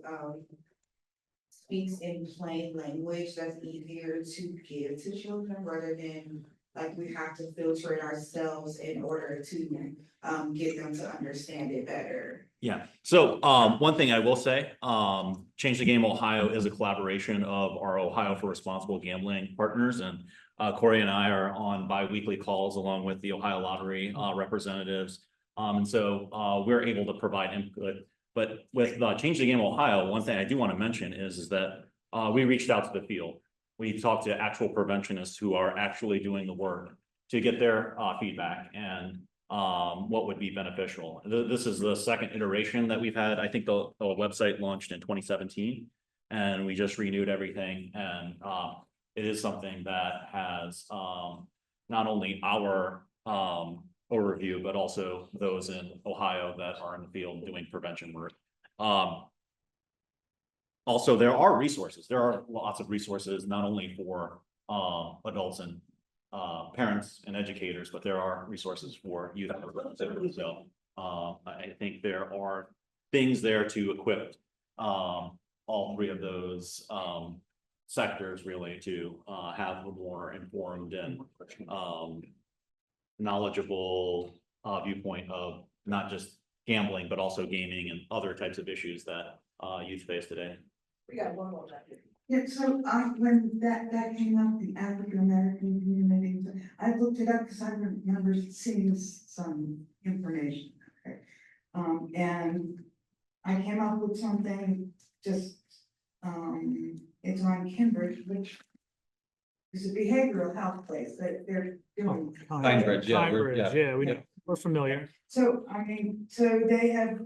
Speaker 2: speaks in plain language that's easier to give to children rather than we have to filter it ourselves in order to get them to understand it better.
Speaker 5: Yeah. So one thing I will say, Change the Game Ohio is a collaboration of our Ohio for Responsible Gambling partners, and Corey and I are on bi-weekly calls along with the Ohio Lottery representatives, and so we're able to provide input. But with Change the Game Ohio, one thing I do want to mention is that we reached out to the field. We talked to actual preventionists who are actually doing the work to get their feedback and what would be beneficial. This is the second iteration that we've had. I think the website launched in 2017, and we just renewed everything. And it is something that has not only our overview, but also those in Ohio that are in the field doing prevention work. Also, there are resources. There are lots of resources, not only for adults and parents and educators, but there are resources for youth. So I think there are things there to equip all three of those sectors really to have a more informed and knowledgeable viewpoint of not just gambling, but also gaming and other types of issues that youth face today.
Speaker 2: We got one more back here. Yeah, so when that came up, the African American community, I looked it up because I remember seeing some information. Okay. And I came up with something just, it's on Cambridge, which is a behavioral health place that they're doing.
Speaker 1: Kindbridge,
Speaker 3: Yeah, we know. We're familiar.
Speaker 2: So, so they have,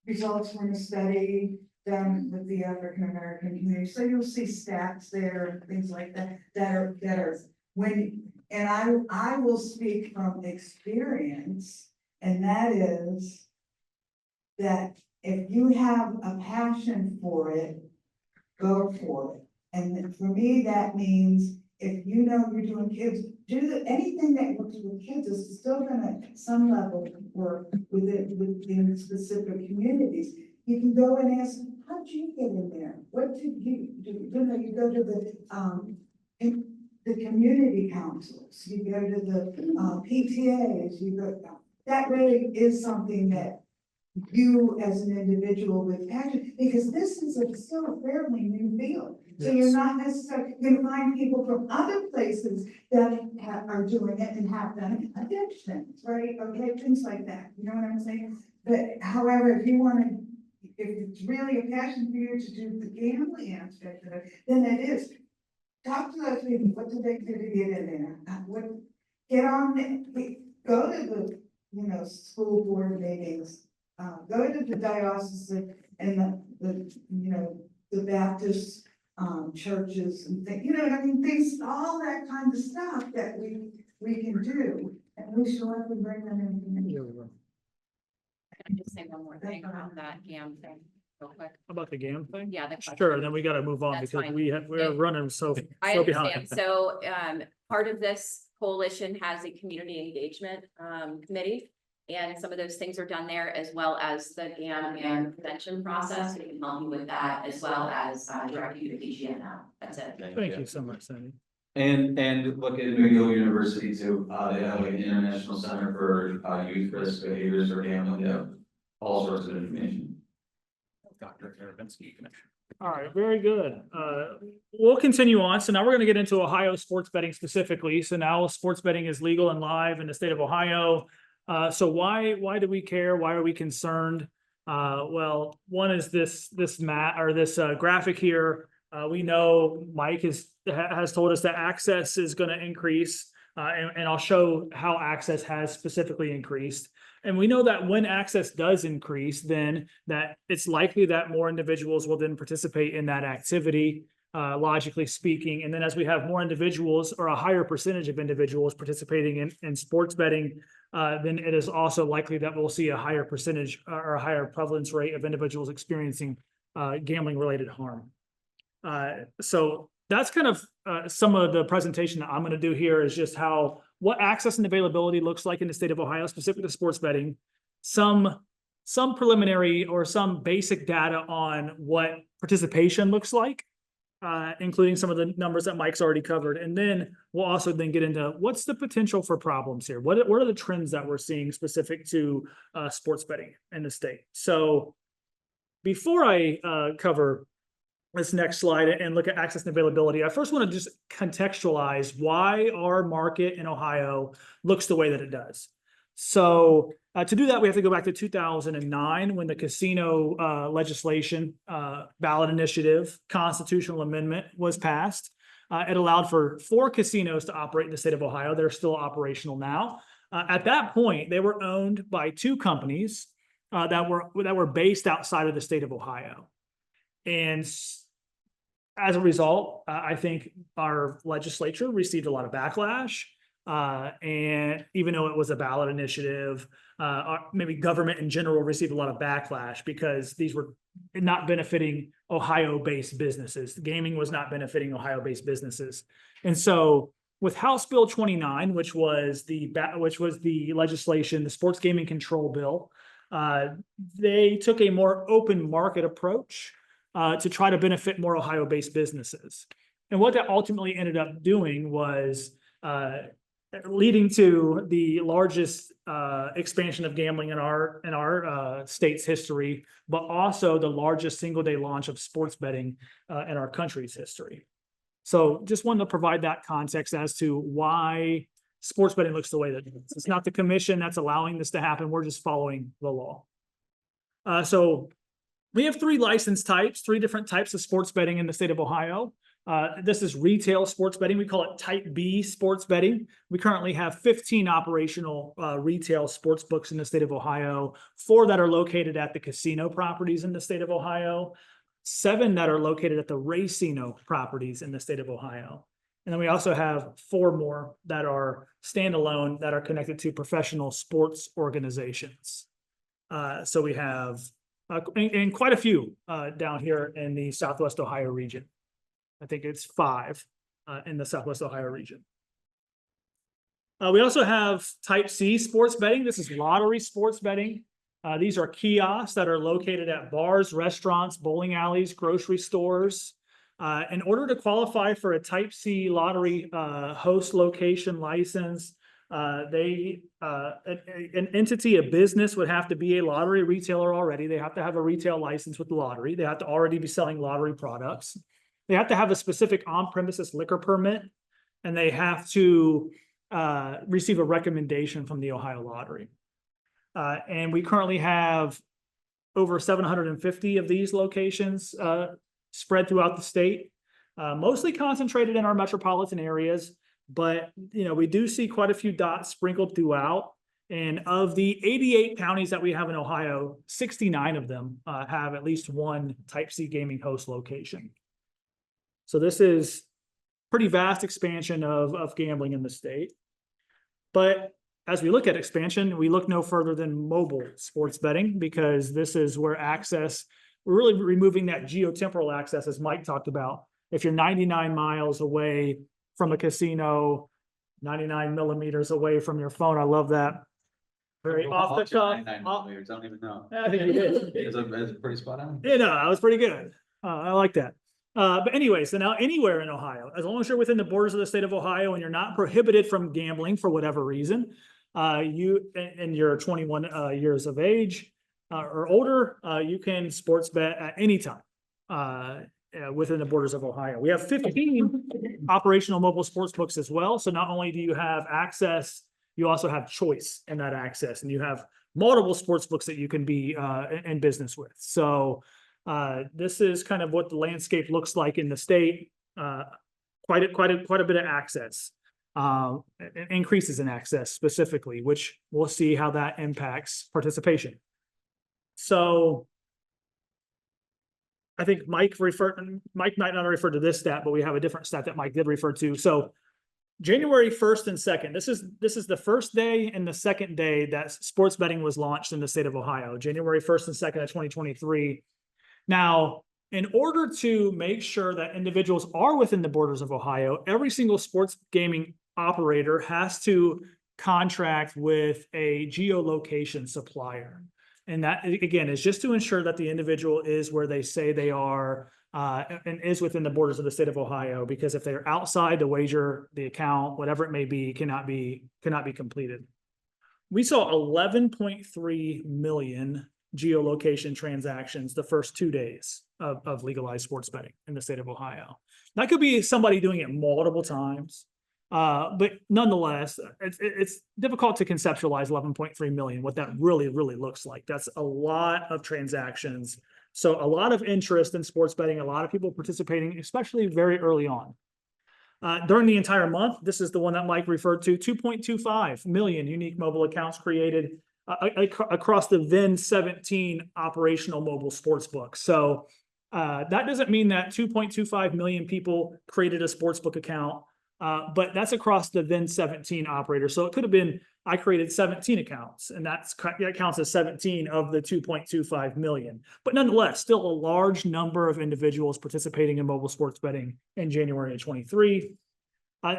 Speaker 2: results from a study done with the African American community. So you'll see stats there, things like that, that are when And I will speak from experience, and that is that if you have a passion for it, go for it. And for me, that means if you know you're doing kids, anything that works with kids is still gonna, at some level, work within specific communities. You can go and ask, how'd you get in there? What did you do? You know, you go to the community councils, you go to the PTAs, you go, that really is something that you as an individual with passion, because this is still a fairly new field. So you're not necessarily going to find people from other places that are doing it and have done it, addictions, right? Okay, things like that, you know what I'm saying? But however, if it's really a passion for you to do the gambling aspect of it, then it is. Talk to those people, what do they do to get in there? Get on, go to the, school board meetings, go to the diocese and the Baptist, churches and things, things, all that kind of stuff that we can do, and we should have to bring them in.
Speaker 7: Can I just say one more thing about that GAM thing, real quick?
Speaker 3: About the GAM thing?
Speaker 7: Yeah, the question.
Speaker 3: Sure, then we gotta move on
Speaker 7: That's
Speaker 3: because
Speaker 7: fine.
Speaker 3: we're running so
Speaker 7: I
Speaker 3: behind.
Speaker 7: understand. So, part of this coalition has a community engagement, committee. And some of those things are done there, as well as the GAM and prevention process. We can help you with that, as well as direct you to PGN now. That's it.
Speaker 3: Thank you so much, Sandy.
Speaker 1: And look at McGill University too, they have like an International Center for Youth Risk Behaviors or gambling, they have all sorts of information.
Speaker 5: Dr. Karavinsky connection.
Speaker 3: All right, very good. We'll continue on. So now we're gonna get into Ohio sports betting specifically. So now sports betting is legal and live in the state of Ohio. So why do we care? Why are we concerned? Well, one is this graphic here. We know Mike has told us that access is going to increase, and I'll show how access has specifically increased. And we know that when access does increase, then that it's likely that more individuals will then participate in that activity, logically speaking. And then as we have more individuals or a higher percentage of individuals participating in sports betting, then it is also likely that we'll see a higher percentage or a higher prevalence rate of individuals experiencing gambling related harm. So that's kind of some of the presentation that I'm going to do here is just what access and availability looks like in the state of Ohio, specific to sports betting, some preliminary or some basic data on what participation looks like, including some of the numbers that Mike's already covered. And then we'll also then get into what's the potential for problems here? What are the trends that we're seeing specific to sports betting in the state? So before I cover this next slide and look at access and availability, I first want to just contextualize why our market in Ohio looks the way that it does. So to do that, we have to go back to 2009 when the casino legislation, ballot initiative, constitutional amendment was passed. It allowed for 4 casinos to operate in the state of Ohio. They're still operational now. At that point, they were owned by 2 companies that were based outside of the state of Ohio. And as a result, I think our legislature received a lot of backlash. And even though it was a ballot initiative, maybe government in general received a lot of backlash because these were not benefiting Ohio-based businesses. Gaming was not benefiting Ohio-based businesses. And so with House Bill 29, which was the legislation, the sports gaming control bill, they took a more open market approach to try to benefit more Ohio-based businesses. And what that ultimately ended up doing was leading to the largest expansion of gambling in our state's history, but also the largest single-day launch of sports betting in our country's history. So just wanted to provide that context as to why sports betting looks the way that it is. It's not the commission that's allowing this to happen. We're just following the law. So we have 3 license types, 3 different types of sports betting in the state of Ohio. This is retail sports betting. We call it type B sports betting. We currently have 15 operational retail sports books in the state of Ohio, 4 that are located at the casino properties in the state of Ohio, 7 that are located at the racino properties in the state of Ohio. And then we also have 4 more that are standalone that are connected to professional sports organizations. So we have and quite a few down here in the Southwest Ohio region. I think it's 5 in the Southwest Ohio region. We also have Type C sports betting. This is lottery sports betting. These are kiosks that are located at bars, restaurants, bowling alleys, grocery stores. In order to qualify for a Type C lottery host location license, an entity, a business would have to be a lottery retailer already. They have to have a retail license with the lottery. They have to already be selling lottery products. They have to have a specific on-premises liquor permit, and they have to receive a recommendation from the Ohio Lottery. And we currently have over 750 of these locations spread throughout the state, mostly concentrated in our metropolitan areas. But, you know, we do see quite a few dots sprinkled throughout. And of the 88 counties that we have in Ohio, 69 of them have at least one Type C gaming host location. So this is pretty vast expansion of gambling in the state. But as we look at expansion, we look no further than mobile sports betting, because this is where access, we're really removing that geotemporal access, as Mike talked about. If you're 99 miles away from a casino, 99 millimeters away from your phone, I love that. Very off the cuff.
Speaker 1: 99 millimeters, I don't even know.
Speaker 3: I think you did.
Speaker 1: Is it pretty spot on?
Speaker 3: Yeah, no, I was pretty good. I like that. But anyway, so now anywhere in Ohio, as long as you're within the borders of the state of Ohio and you're not prohibited from gambling for whatever reason, and you're 21 years of age or older, you can sports bet at any time within the borders of Ohio. We have 15 operational mobile sports books as well. So not only do you have access, you also have choice in that access, and you have multiple sports books that you can be in business with. So this is kind of what the landscape looks like in the state. Quite a bit of access, increases in access specifically, which we'll see how that impacts participation. So I think Mike might not refer to this stat, but we have a different stat that Mike did refer to. So January 1st and 2nd, this is the first day and the second day that sports betting was launched in the state of Ohio, January 1st and 2nd of 2023. Now, in order to make sure that individuals are within the borders of Ohio, every single sports gaming operator has to contract with a geolocation supplier. And that, again, is just to ensure that the individual is where they say they are and is within the borders of the state of Ohio, because if they're outside the wager, the account, whatever it may be, cannot be completed. We saw 11.3 million geolocation transactions the first 2 days of legalized sports betting in the state of Ohio. That could be somebody doing it multiple times, but nonetheless, it's difficult to conceptualize 11.3 million, what that really looks like. That's a lot of transactions. So a lot of interest in sports betting, a lot of people participating, especially very early on. During the entire month, this is the one that Mike referred to, 2.25 million unique mobile accounts created across the then 17 operational mobile sports books. So that doesn't mean that 2.25 million people created a sportsbook account, but that's across the then 17 operators. So it could have been, I created 17 accounts, and that counts as 17 of the 2.25 million. But nonetheless, still a large number of individuals participating in mobile sports betting in January of 23.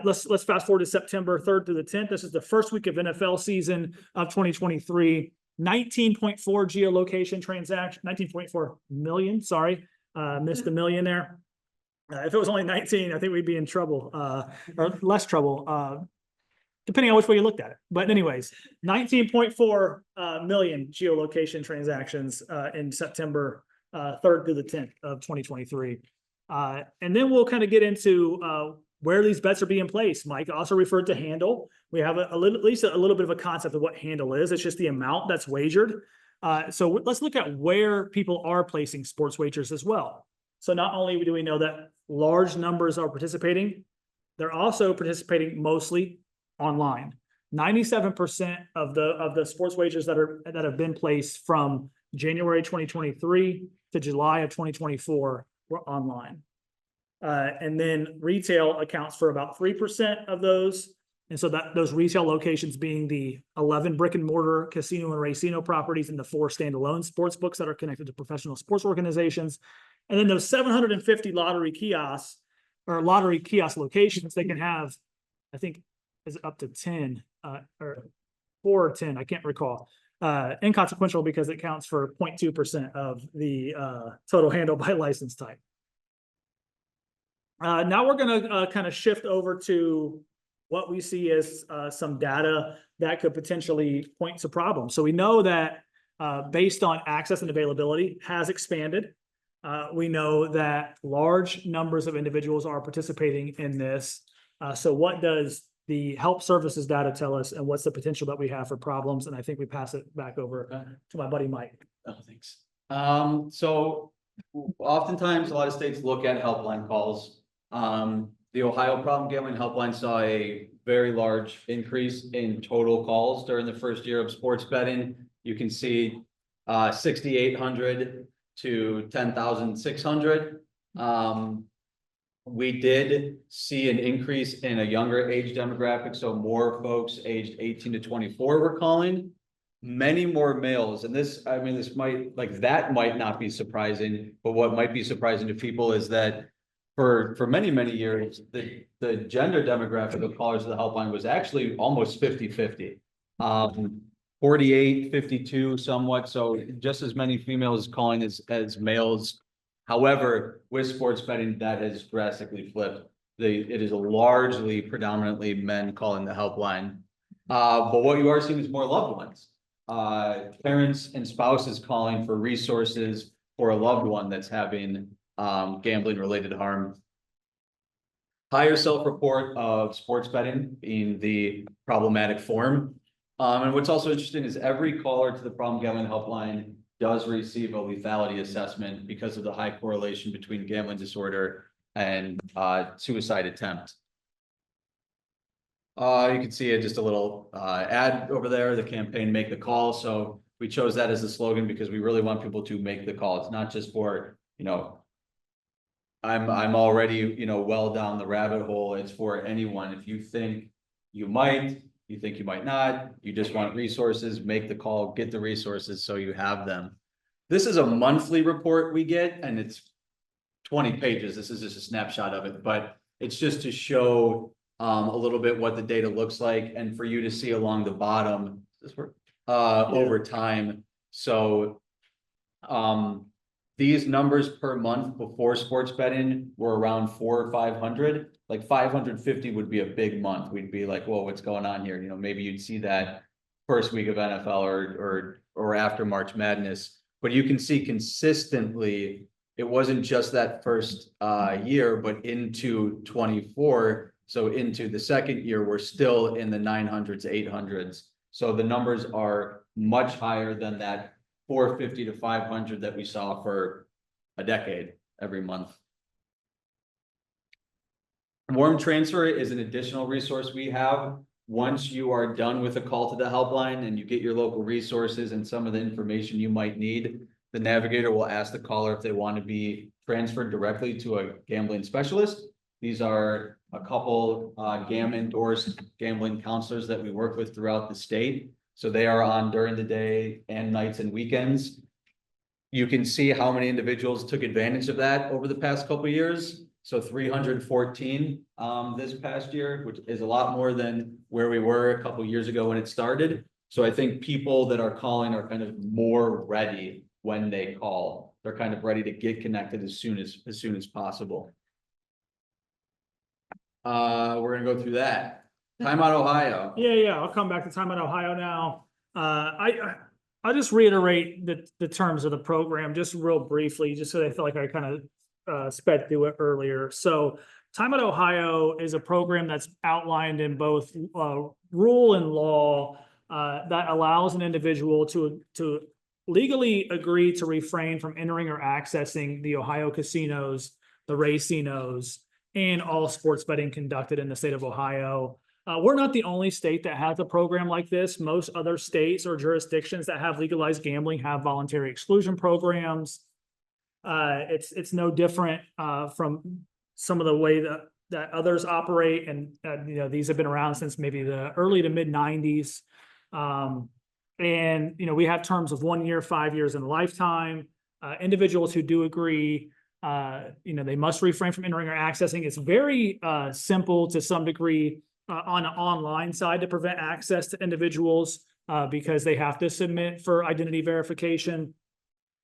Speaker 3: Let's fast forward to September 3rd through the 10th. This is the first week of NFL season of 2023. 19.4 geolocation transactions, 19.4 million, sorry, missed a million there. If it was only 19, I think we'd be in trouble, or less trouble, depending on which way you looked at it. But anyways, 19.4 million geolocation transactions in September 3rd through the 10th of 2023. And then we'll kind of get into where these bets are being placed. Mike also referred to handle. We have at least a little bit of a concept of what handle is. It's just the amount that's wagered. So let's look at where people are placing sports wagers as well. So not only do we know that large numbers are participating, they're also participating mostly online. 97% of the sports wagers that have been placed from January 2023 to July of 2024 were online. And then retail accounts for about 3% of those. And so that those retail locations being the 11 brick and mortar casino and racino properties and the 4 standalone sports books that are connected to professional sports organizations. And then those 750 lottery kiosks or lottery kiosk locations, they can have, I think, is it up to 10 or 4 or 10, I can't recall. Inconsequential because it counts for 0.2% of the total handle by license type. Now we're going to kind of shift over to what we see as some data that could potentially point to problems. So we know that based on access and availability has expanded. We know that large numbers of individuals are participating in this. So what does the help services data tell us, and what's the potential that we have for problems? And I think we pass it back over to my buddy Mike.
Speaker 1: Oh, thanks. So oftentimes a lot of states look at helpline calls. The Ohio Problem Gambling Helpline saw a very large increase in total calls during the first year of sports betting. You can see 6,800 to 10,600. We did see an increase in a younger age demographic, so more folks aged 18 to 24 were calling. Many more males, and this, I mean, this might, like, that might not be surprising, but what might be surprising to people is that for many, many years, the gender demographic of callers to the helpline was actually almost 50-50. 48, 52 somewhat, so just as many females calling as males. However, with sports betting, that has drastically flipped. It is largely predominantly men calling the helpline. But what you are seeing is more loved ones. Parents and spouses calling for resources for a loved one that's having gambling related harm. Higher self-report of sports betting being the problematic form. And what's also interesting is every caller to the problem gambling helpline does receive a lethality assessment because of the high correlation between gambling disorder and suicide attempt. You can see just a little ad over there, the campaign Make the Call. So we chose that as the slogan because we really want people to make the call. It's not just for, you know, I'm already, you know, well down the rabbit hole. It's for anyone. If you think you might, you think you might not, you just want resources, make the call, get the resources so you have them. This is a monthly report we get, and it's 20 pages. This is just a snapshot of it, but it's just to show a little bit what the data looks like and for you to see along the bottom over time. So these numbers per month before sports betting were around 400 or 500. Like 550 would be a big month. We'd be like, whoa, what's going on here? You know, maybe you'd see that first week of NFL or after March Madness. But you can see consistently, it wasn't just that first year, but into 24. So into the second year, we're still in the 900s, 800s. So the numbers are much higher than that 450 to 500 that we saw for a decade every month. Warm transfer is an additional resource we have. Once you are done with a call to the helpline and you get your local resources and some of the information you might need, the navigator will ask the caller if they want to be transferred directly to a gambling specialist. These are a couple GAM endorsed gambling counselors that we work with throughout the state. So they are on during the day and nights and weekends. You can see how many individuals took advantage of that over the past couple of years. So 314 this past year, which is a lot more than where we were a couple of years ago when it started. So I think people that are calling are kind of more ready when they call. They're kind of ready to get connected as soon as possible. We're gonna go through that. Timeout Ohio.
Speaker 3: Yeah, I'll come back to Timeout Ohio now. I'll just reiterate the terms of the program just real briefly, just so I feel like I kind of sped through it earlier. So Timeout Ohio is a program that's outlined in both rule and law that allows an individual to legally agree to refrain from entering or accessing the Ohio casinos, the racinos, and all sports betting conducted in the state of Ohio. We're not the only state that has a program like this. Most other states or jurisdictions that have legalized gambling have voluntary exclusion programs. It's no different from some of the way that others operate, and you know, these have been around since maybe the early to mid '90s. And you know, we have terms of 1 year, 5 years, and a lifetime. Individuals who do agree, you know, they must refrain from entering or accessing. It's very simple to some degree on an online side to prevent access to individuals because they have to submit for identity verification.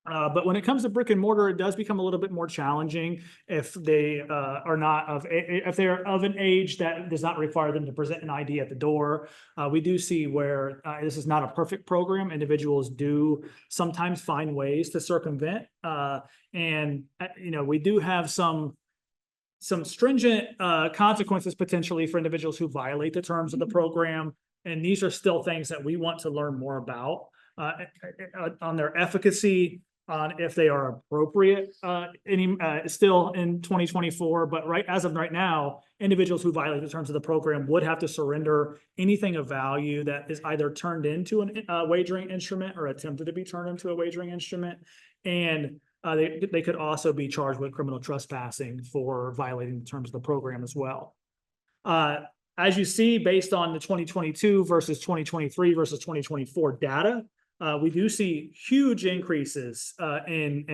Speaker 3: But when it comes to brick and mortar, it does become a little bit more challenging if they are not if they're of an age that does not require them to present an ID at the door. We do see where this is not a perfect program. Individuals do sometimes find ways to circumvent, and you know, we do have some stringent consequences potentially for individuals who violate the terms of the program, and these are still things that we want to learn more about on their efficacy, on if they are appropriate still in 2024. But as of right now, individuals who violate the terms of the program would have to surrender anything of value that is either turned into a wagering instrument or attempted to be turned into a wagering instrument. And they could also be charged with criminal trespassing for violating the terms of the program as well. As you see, based on the 2022 versus 2023 versus 2024 data, we do see huge increases in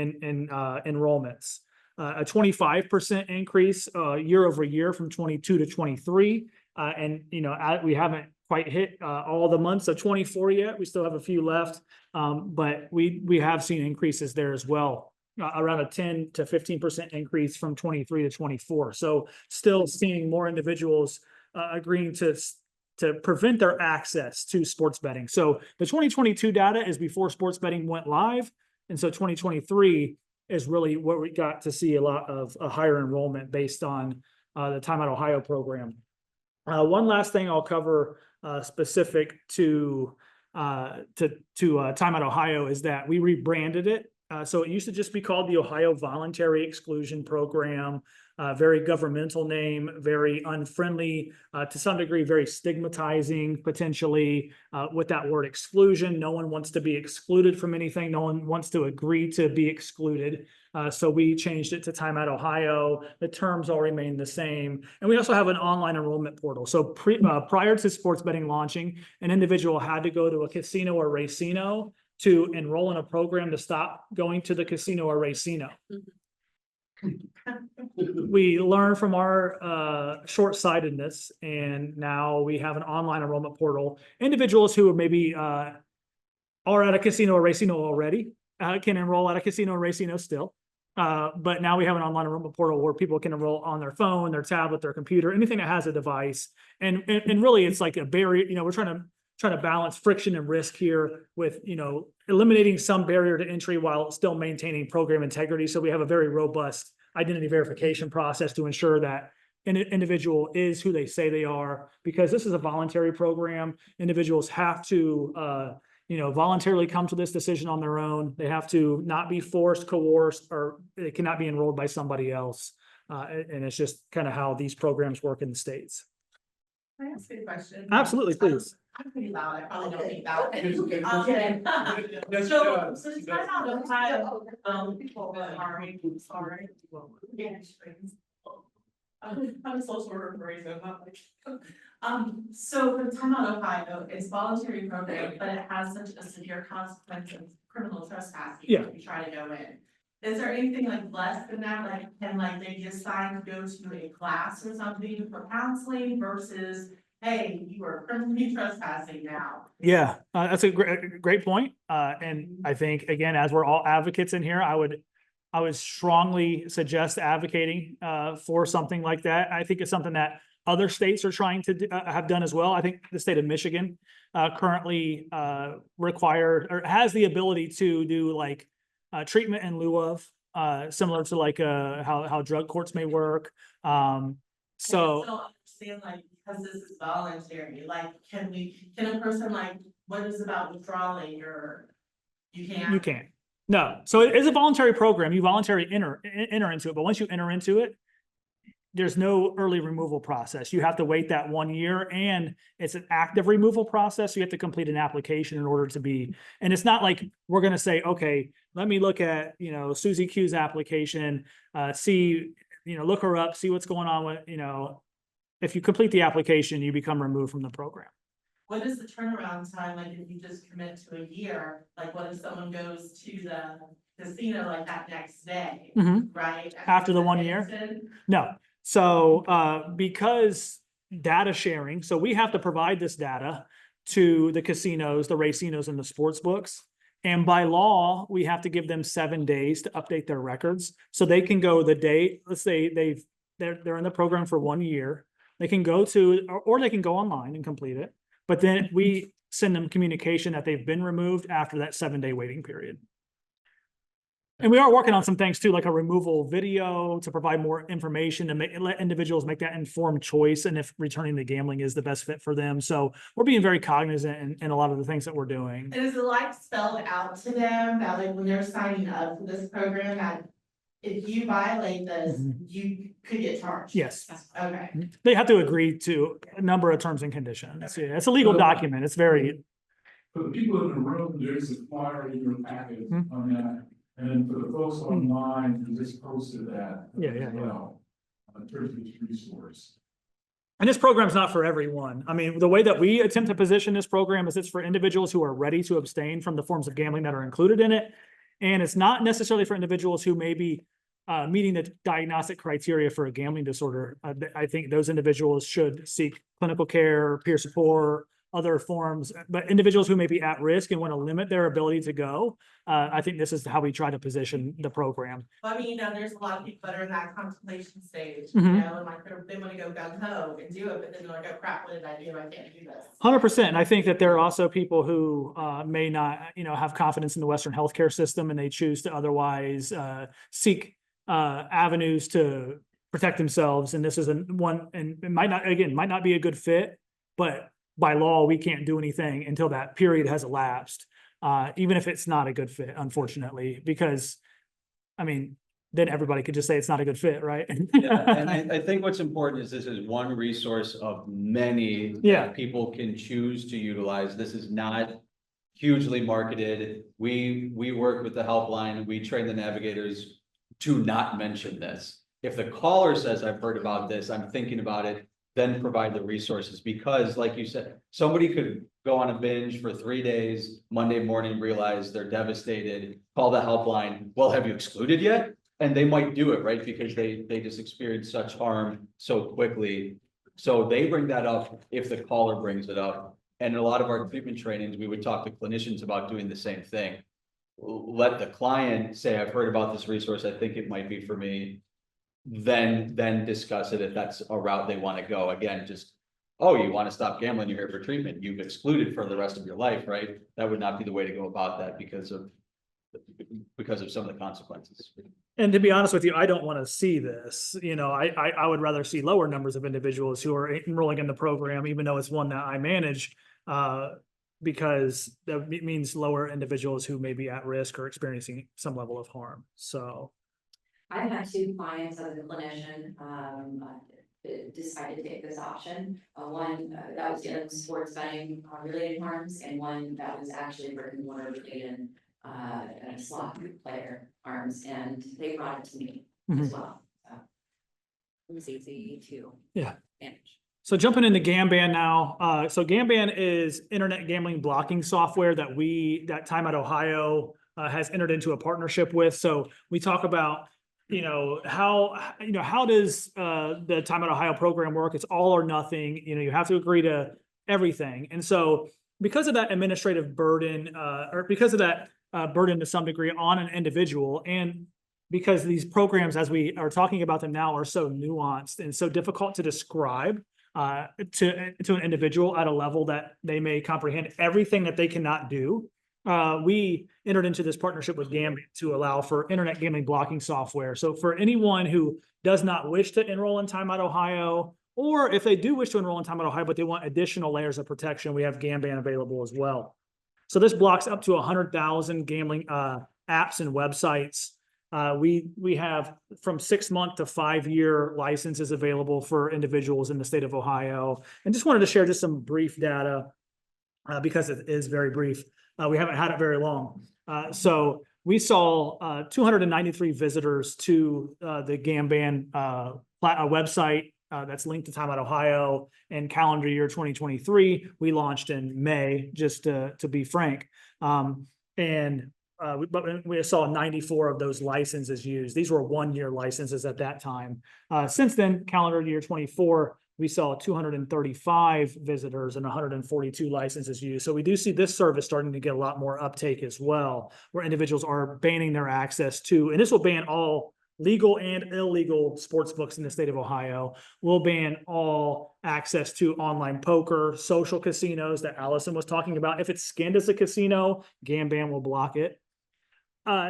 Speaker 3: enrollments. A 25% increase year over year from 22 to 23. And, you know, we haven't quite hit all the months of 24 yet. We still have a few left, but we have seen increases there as well. Around a 10 to 15% increase from 23 to 24. So still seeing more individuals agreeing to prevent their access to sports betting. So the 2022 data is before sports betting went live. And so 2023 is really where we got to see a lot of a higher enrollment based on the Time Out Ohio program. One last thing I'll cover specific to Time Out Ohio is that we rebranded it. So it used to just be called the Ohio Voluntary Exclusion Program. Very governmental name, very unfriendly, to some degree, very stigmatizing potentially with that word exclusion. No one wants to be excluded from anything. No one wants to agree to be excluded. So we changed it to Time Out Ohio. The terms all remain the same. And we also have an online enrollment portal. So prior to sports betting launching, an individual had to go to a casino or racino to enroll in a program to stop going to the casino or racino. We learned from our short-sightedness, and now we have an online enrollment portal. Individuals who maybe are at a casino or racino already can enroll at a casino or racino still. But now we have an online enrollment portal where people can enroll on their phone, their tablet, their computer, anything that has a device. And really, it's like a barrier. You know, we're trying to balance friction and risk here with, you know, eliminating some barrier to entry while still maintaining program integrity. So we have a very robust identity verification process to ensure that an individual is who they say they are, because this is a voluntary program. Individuals have to, you know, voluntarily come to this decision on their own. They have to not be forced, coerced, or it cannot be enrolled by somebody else. And it's just kind of how these programs work in the States.
Speaker 2: Can I ask you a question?
Speaker 3: Absolutely, please.
Speaker 2: I'm pretty loud, I probably don't think that. So the Time Out Ohio, people that are, sorry. I'm a social worker, so I'm not like. So the Time Out Ohio, it's voluntary program, but it has such a severe consequence of criminal trespassing.
Speaker 3: Yeah.
Speaker 2: If you try to go in. Is there anything like less than that, like, can like they decide to go to a class or something for counseling versus, hey, you are criminally trespassing now?
Speaker 3: Yeah, that's a great point. And I think, again, as we're all advocates in here, I would strongly suggest advocating for something like that. I think it's something that other states are trying to have done as well. I think the state of Michigan currently required or has the ability to do like treatment in lieu of, similar to like how drug courts may work. So
Speaker 2: I don't understand, like, because this is voluntary, like, can a person, like, what is about withdrawing, or you can't?
Speaker 3: you can't. No, so it is a voluntary program. You voluntarily enter into it, but once you enter into it, there's no early removal process. You have to wait that 1 year, and it's an active removal process. So you have to complete an application in order to be, and it's not like we're going to say, okay, let me look at, you know, Susie Q's application, see, look her up, see what's going on with, if you complete the application, you become removed from the program.
Speaker 2: What is the turnaround time, like if you just commit to a year, like what if someone goes to the casino like that next day, right?
Speaker 3: After the 1 year? No. So, because data sharing, so we have to provide this data to the casinos, the racinos, and the sports books. And by law, we have to give them 7 days to update their records. So they can go the day, let's say they're in the program for 1 year. They can go to, or they can go online and complete it. But then we send them communication that they've been removed after that 7-day waiting period. And we are working on some things too, like a removal video to provide more information and let individuals make that informed choice and if returning to gambling is the best fit for them. So we're being very cognizant in a lot of the things that we're doing.
Speaker 2: And is it like spelled out to them that like when they're signing up for this program that if you violate this, you could get charged?
Speaker 3: Yes.
Speaker 2: Okay.
Speaker 3: They have to agree to a number of terms and conditions. Yeah, it's a legal document. It's very.
Speaker 11: For the people in the room, there's a flyer in your packet on that. And for the folks online, we just posted that.
Speaker 3: Yeah.
Speaker 11: Well, in terms of this resource.
Speaker 3: And this program's not for everyone. I mean, the way that we attempt to position this program is it's for individuals who are ready to abstain from the forms of gambling that are included in it. And it's not necessarily for individuals who may be meeting the diagnostic criteria for a gambling disorder. I think those individuals should seek clinical care, peer support, other forms, but individuals who may be at risk and want to limit their ability to go, I think this is how we try to position the program.
Speaker 2: I mean, there's a lot of people that are in that contemplation stage, and like they want to go gung ho and do it, but then they're like, oh crap, what did I do? I can't do this.
Speaker 3: 100%. And I think that there are also people who may not, have confidence in the Western healthcare system, and they choose to otherwise seek avenues to protect themselves. And this is one, and it might not be a good fit, but by law, we can't do anything until that period has elapsed, even if it's not a good fit, unfortunately, because, then everybody could just say it's not a good fit, right?
Speaker 1: Yeah, and I think what's important is this is one resource of many that people can choose to utilize. This is not hugely marketed. We work with the helpline. We train the navigators to not mention this. If the caller says, I've heard about this, I'm thinking about it, then provide the resources, because like you said, somebody could go on a binge for 3 days, Monday morning, realize they're devastated, call the helpline. Well, have you excluded yet? And they might do it, right? Because they just experienced such harm so quickly. So they bring that up if the caller brings it up. And in a lot of our treatment trainings, we would talk to clinicians about doing the same thing. Let the client say, I've heard about this resource, I think it might be for me. Then discuss it if that's a route they want to go. Again, just, oh, you want to stop gambling, you're here for treatment, you've excluded for the rest of your life, right? That would not be the way to go about that because of some of the consequences.
Speaker 3: And to be honest with you, I don't want to see this. I would rather see lower numbers of individuals who are enrolling in the program, even though it's one that I manage, because that means lower individuals who may be at risk or experiencing some level of harm. So.
Speaker 10: I've had 2 clients as a clinician decide to take this option. One that was dealing with sports betting related harms, and one that was actually brick and mortar related slot player harms, and they brought it to me as well. So it was easy to manage.
Speaker 3: So jumping into Gamban now. So Gamban is internet gambling blocking software that Time Out Ohio has entered into a partnership with. So we talk about how does the Time Out Ohio program work? It's all or nothing. You have to agree to everything. And so because of that administrative burden, or because of that burden to some degree on an individual, and because these programs, as we are talking about them now, are so nuanced and so difficult to describe to an individual at a level that they may comprehend everything that they cannot do. We entered into this partnership with Gamban to allow for internet gambling blocking software. So for anyone who does not wish to enroll in Time Out Ohio, or if they do wish to enroll in Time Out Ohio, but they want additional layers of protection, we have Gamban available as well. So this blocks up to 100,000 gambling apps and websites. We have from 6-month to 5-year licenses available for individuals in the state of Ohio. And just wanted to share just some brief data because it is very brief. We haven't had it very long. So we saw 293 visitors to the Gamban website that's linked to Time Out Ohio in calendar year 2023. We launched in May, just to be frank. But we saw 94 of those licenses used. These were 1-year licenses at that time. Since then, calendar year 24, we saw 235 visitors and 142 licenses used. So we do see this service starting to get a lot more uptake as well, where individuals are banning their access to, and this will ban all legal and illegal sports books in the state of Ohio. We'll ban all access to online poker, social casinos that Allison was talking about. If it's skinned as a casino, Gamban will block it.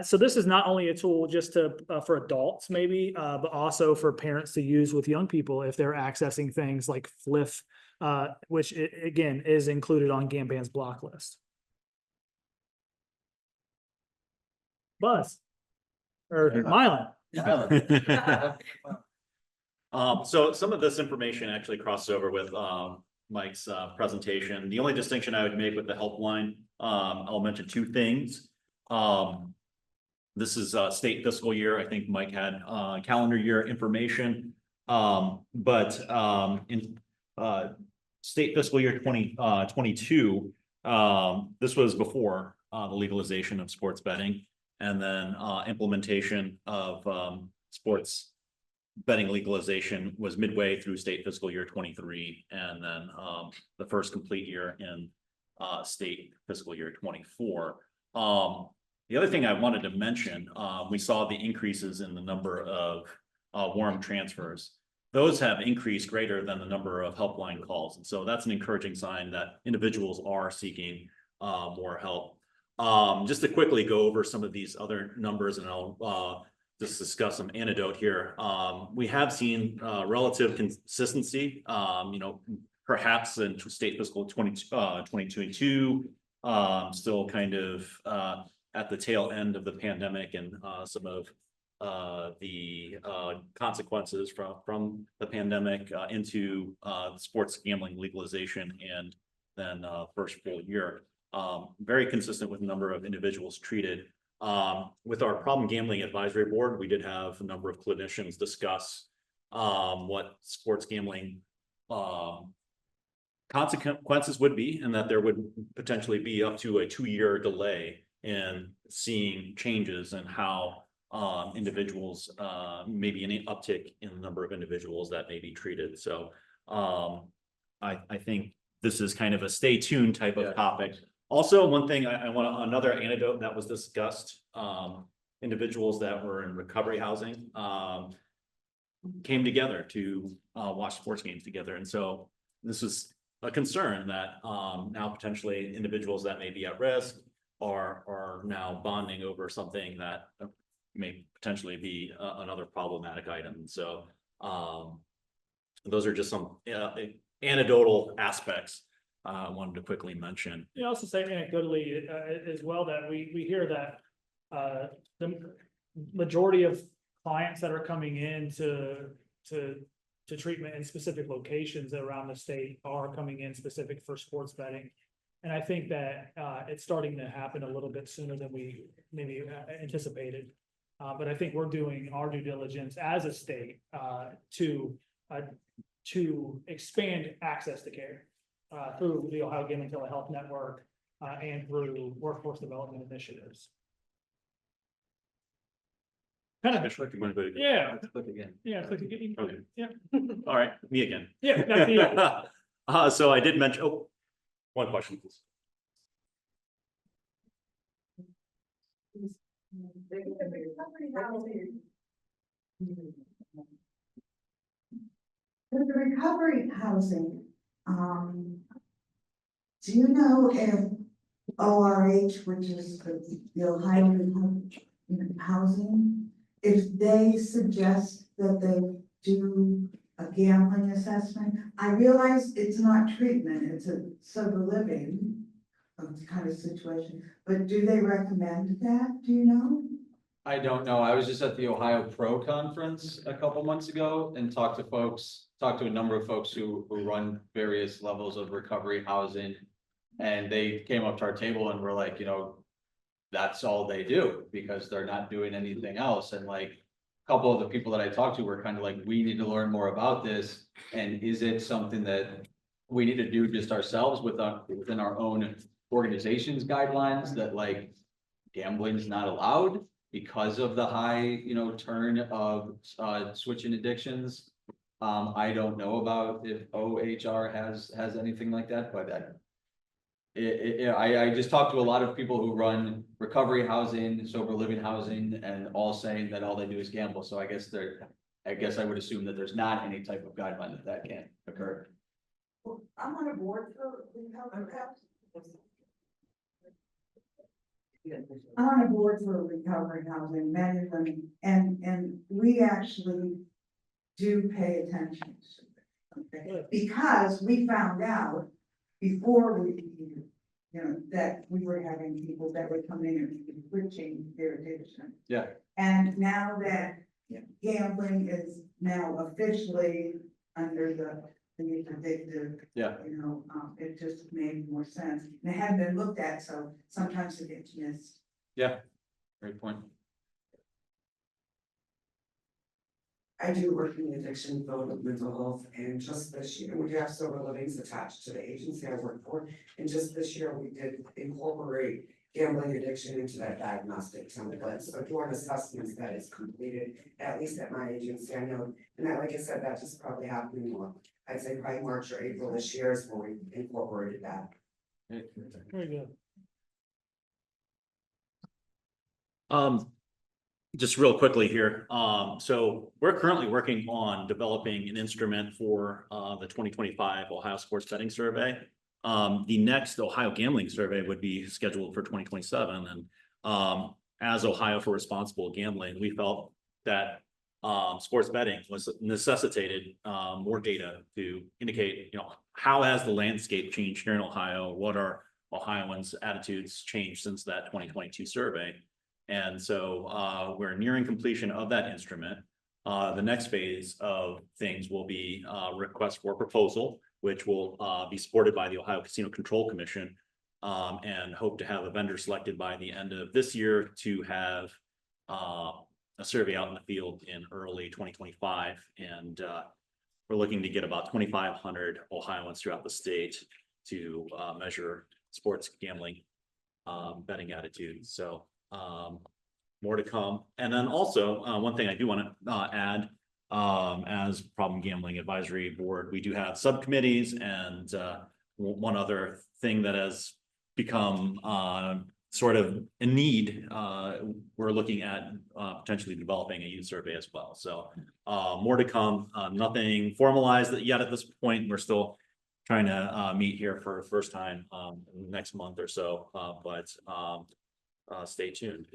Speaker 3: So this is not only a tool just to for adults maybe, but also for parents to use with young people if they're accessing things like Fliff, which again is included on Gamban's block list. Buzz or Milan.
Speaker 5: So some of this information actually crosses over with Mike's presentation. The only distinction I would make with the helpline, I'll mention 2 things. This is state fiscal year. I think Mike had calendar year information. But in state fiscal year 2022, this was before the legalization of sports betting, and then implementation of sports betting legalization was midway through state fiscal year 23, and then the first complete year in state fiscal year 24. The other thing I wanted to mention, we saw the increases in the number of warrant transfers. Those have increased greater than the number of helpline calls. And so that's an encouraging sign that individuals are seeking more help. Just to quickly go over some of these other numbers, and I'll just discuss some anecdote here. We have seen relative consistency, perhaps in state fiscal 2022, still kind of at the tail end of the pandemic and some of the consequences from the pandemic into sports gambling legalization, and then first full year. Very consistent with the number of individuals treated. With our problem gambling advisory board, we did have a number of clinicians discuss what sports gambling consequences would be, and that there would potentially be up to a 2-year delay in seeing changes in how individuals, maybe an uptick in the number of individuals that may be treated. So I think this is kind of a stay tuned type of topic. Also, one thing I want another anecdote that was discussed, individuals that were in recovery housing came together to watch sports games together. And so this is a concern that now potentially individuals that may be at risk are now bonding over something that may potentially be another problematic item. So those are just some anecdotal aspects I wanted to quickly mention.
Speaker 3: You also say anecdotally as well that we hear that the majority of clients that are coming in to treatment in specific locations around the state are coming in specific for sports betting. And I think that it's starting to happen a little bit sooner than we maybe anticipated. But I think we're doing our due diligence as a state to expand access to care through the Ohio Gambling Telehealth Network and through workforce development initiatives. Kind of, yeah.
Speaker 5: Click again.
Speaker 3: Yeah, click again.
Speaker 5: Okay.
Speaker 3: Yeah.
Speaker 5: All right, me again.
Speaker 3: Yeah, back to you.
Speaker 5: So I did mention, one question, please.
Speaker 2: For the recovery housing, do you know if ORH, which is the Ohio Recovery Housing, if they suggest that they do a gambling assessment? I realize it's not treatment, it's a sober living kind of situation, but do they recommend that? Do you know?
Speaker 1: I don't know. I was just at the Ohio Pro Conference a couple months ago and talked to a number of folks who run various levels of recovery housing. And they came up to our table and were like, that's all they do because they're not doing anything else. And like a couple of the people that I talked to were kind of like, we need to learn more about this. And is it something that we need to do just ourselves within our own organization's guidelines that like gambling is not allowed because of the high, turn of switching addictions? I don't know about if OHR has anything like that, but I just talked to a lot of people who run recovery housing, sober living housing, and all saying that all they do is gamble. So I guess I would assume that there's not any type of guideline that can't occur.
Speaker 2: Well, I'm on a board for I'm on a board for recovery housing, many of them, and we actually do pay attention to it. Okay? Because we found out before we, that we were having people that would come in and switching their addiction.
Speaker 1: Yeah.
Speaker 2: And now that gambling is now officially under the addictive.
Speaker 1: Yeah.
Speaker 2: It just made more sense. And it hadn't been looked at, so sometimes it gets missed.
Speaker 1: Yeah, great point.
Speaker 12: I do work in the addiction field of mental health, and just this year, we have sober livings attached to the agency I work for. And just this year, we did incorporate gambling addiction into that diagnostic template. So during assessments that is completed, at least at my agency, I know, and like I said, that just probably happened more. I'd say probably March or April this year is when we incorporated that.
Speaker 3: Very good.
Speaker 5: Just real quickly here. So we're currently working on developing an instrument for the 2025 Ohio Sports Betting Survey. The next Ohio Gambling Survey would be scheduled for 2027. And as Ohio for Responsible Gambling, we felt that sports betting was necessitated more data to indicate, how has the landscape changed here in Ohio? What are Ohioans' attitudes changed since that 2022 survey? And so we're nearing completion of that instrument. The next phase of things will be request for proposal, which will be supported by the Ohio Casino Control Commission, and hope to have a vendor selected by the end of this year to have a survey out in the field in early 2025. And we're looking to get about 2,500 Ohioans throughout the state to measure sports gambling betting attitudes. So more to come. And then also one thing I do want to add, as Problem Gambling Advisory Board, we do have subcommittees, and one other thing that has become sort of a need, we're looking at potentially developing a youth survey as well. So more to come. Nothing formalized yet at this point. We're still trying to meet here for the first time next month or so, but stay tuned.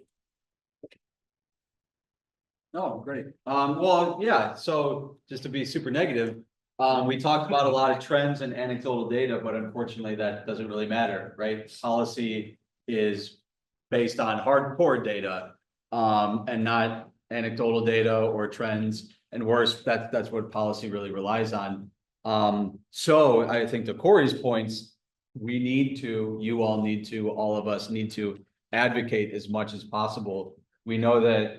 Speaker 1: Oh, great. Well, yeah, so just to be super negative, we talked about a lot of trends and anecdotal data, but unfortunately that doesn't really matter, right? Policy is based on hardcore data, and not anecdotal data or trends. And worse, that's what policy really relies on. So I think to Corey's points, you all need to, all of us need to advocate as much as possible. We know that,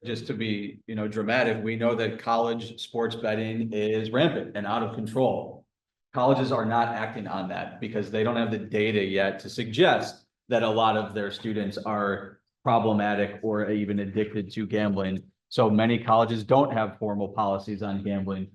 Speaker 1: just to be, dramatic, we know that college sports betting is rampant and out of control. Colleges are not acting on that because they don't have the data yet to suggest that a lot of their students are problematic or even addicted to gambling. So many colleges don't have formal policies on gambling.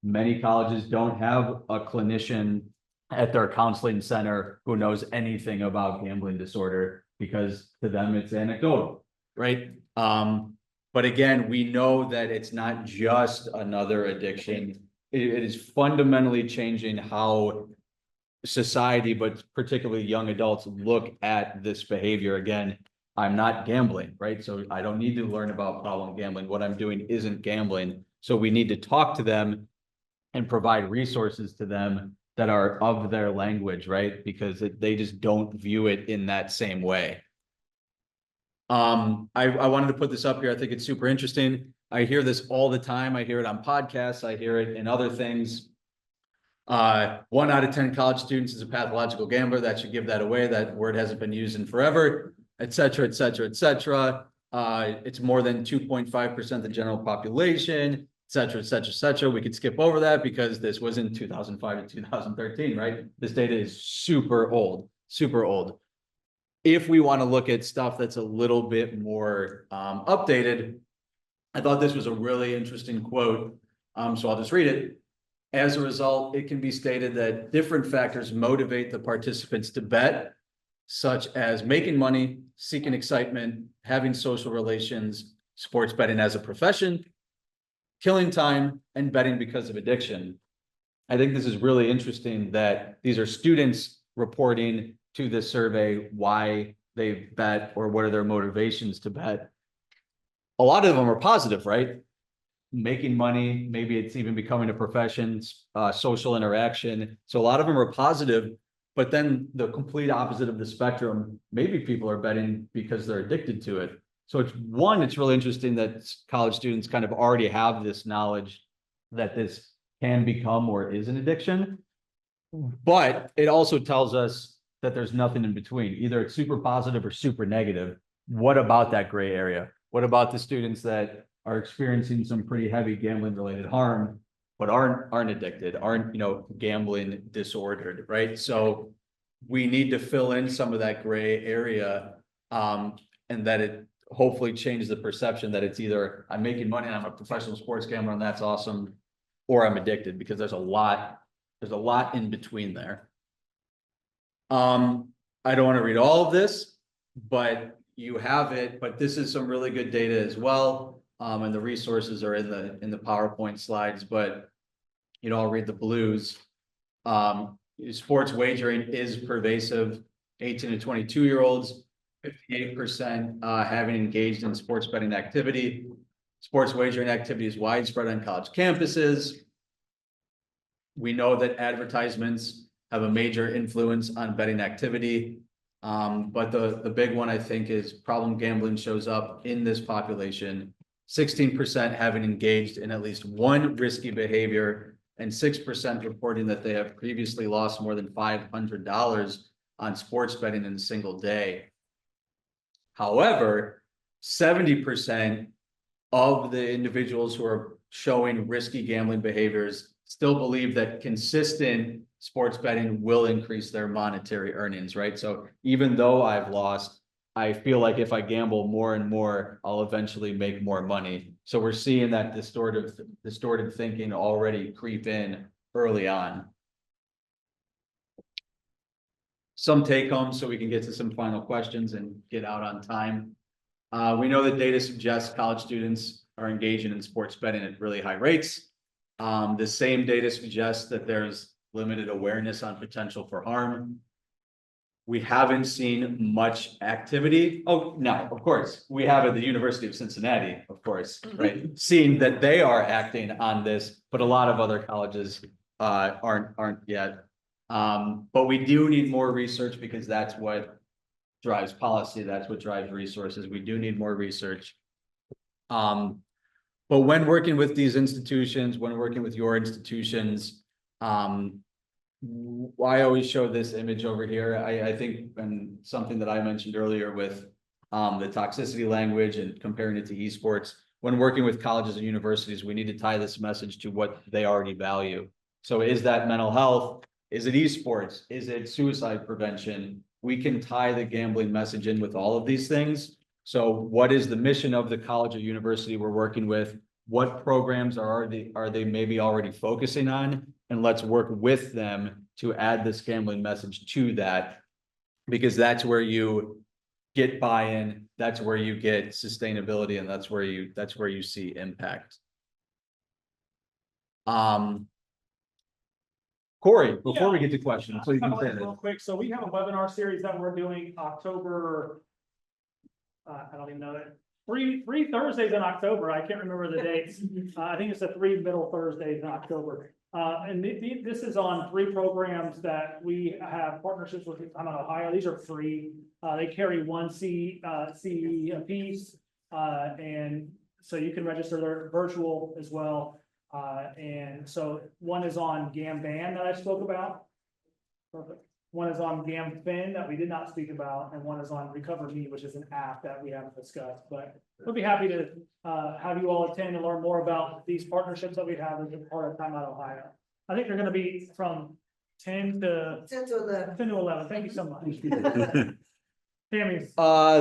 Speaker 1: Many colleges don't have a clinician at their counseling center who knows anything about gambling disorder because to them it's anecdotal, right? But again, we know that it's not just another addiction. It is fundamentally changing how society, but particularly young adults, look at this behavior. Again, I'm not gambling, right? So I don't need to learn about problem gambling. What I'm doing isn't gambling. So we need to talk to them and provide resources to them that are of their language, right? Because they just don't view it in that same way. I wanted to put this up here. I think it's super interesting. I hear this all the time. I hear it on podcasts. I hear it in other things. 1 out of 10 college students is a pathological gambler. That should give that away. That word hasn't been used in forever. et cetera, et cetera, et cetera. It's more than 2.5% of the general population, et cetera, et cetera, et cetera. We could skip over that because this was in 2005 to 2013, right? This data is super old, super old. If we want to look at stuff that's a little bit more updated, I thought this was a really interesting quote. So I'll just read it. As a result, it can be stated that different factors motivate the participants to bet, such as making money, seeking excitement, having social relations, sports betting as a profession, killing time, and betting because of addiction. I think this is really interesting that these are students reporting to this survey why they bet or what are their motivations to bet. A lot of them are positive, right? Making money, maybe it's even becoming a profession, social interaction. So a lot of them are positive, but then the complete opposite of the spectrum, maybe people are betting because they're addicted to it. So it's really interesting that college students kind of already have this knowledge that this can become or is an addiction. But it also tells us that there's nothing in between. Either it's super positive or super negative. What about that gray area? What about the students that are experiencing some pretty heavy gambling related harm, but aren't addicted, aren't, gambling disordered, right? So we need to fill in some of that gray area, and that it hopefully changes the perception that it's either I'm making money and I'm a professional sports gambler and that's awesome, or I'm addicted, because there's a lot in between there. I don't want to read all of this, but you have it, but this is some really good data as well. And the resources are in the PowerPoint slides, but I'll read the blues. Sports wagering is pervasive. 18 to 22-year-olds, 58% having engaged in sports betting activity. Sports wagering activity is widespread on college campuses. We know that advertisements have a major influence on betting activity. But the big one, I think, is problem gambling shows up in this population. 16% having engaged in at least one risky behavior, and 6% reporting that they have previously lost more than $500 on sports betting in a single day. However, 70% of the individuals who are showing risky gambling behaviors still believe that consistent sports betting will increase their monetary earnings, right? So even though I've lost, I feel like if I gamble more and more, I'll eventually make more money. So we're seeing that distorted thinking already creep in early on. Some take home so we can get to some final questions and get out on time. We know that data suggests college students are engaging in sports betting at really high rates. The same data suggests that there's limited awareness on potential for harm. We haven't seen much activity. Oh, no, of course, we have at the University of Cincinnati, of course, right? Seeing that they are acting on this, but a lot of other colleges aren't yet. But we do need more research, because that's what drives policy. That's what drives resources. We do need more research. But when working with these institutions, when working with your institutions, I always show this image over here. I think, and something that I mentioned earlier with the toxicity language and comparing it to esports, when working with colleges and universities, we need to tie this message to what they already value. So is that mental health? Is it esports? Is it suicide prevention? We can tie the gambling message in with all of these things. So what is the mission of the college or university we're working with? What programs are they maybe already focusing on? And let's work with them to add this gambling message to that, because that's where you get buy-in, that's where you get sustainability, and that's where you see impact. Corey, before we get to questions, so you can say
Speaker 3: real quick. So we have a webinar series that we're doing October. I don't even know it. Three Thursdays in October. I can't remember the dates. I think it's the 3 middle Thursdays in October. And this is on 3 programs that we have partnerships with in Ohio. These are free. They carry 1 CE a piece. And so you can register. They're virtual as well. And so one is on Gamban that I spoke about. Perfect. one is on GamFin that we did not speak about, and one is on Recover Me, which is an app that we haven't discussed, but we'll be happy to have you all attend and learn more about these partnerships that we have as a part of Time Out Ohio. I think they're gonna be from 10 to 11. Thank you so much. Tammy.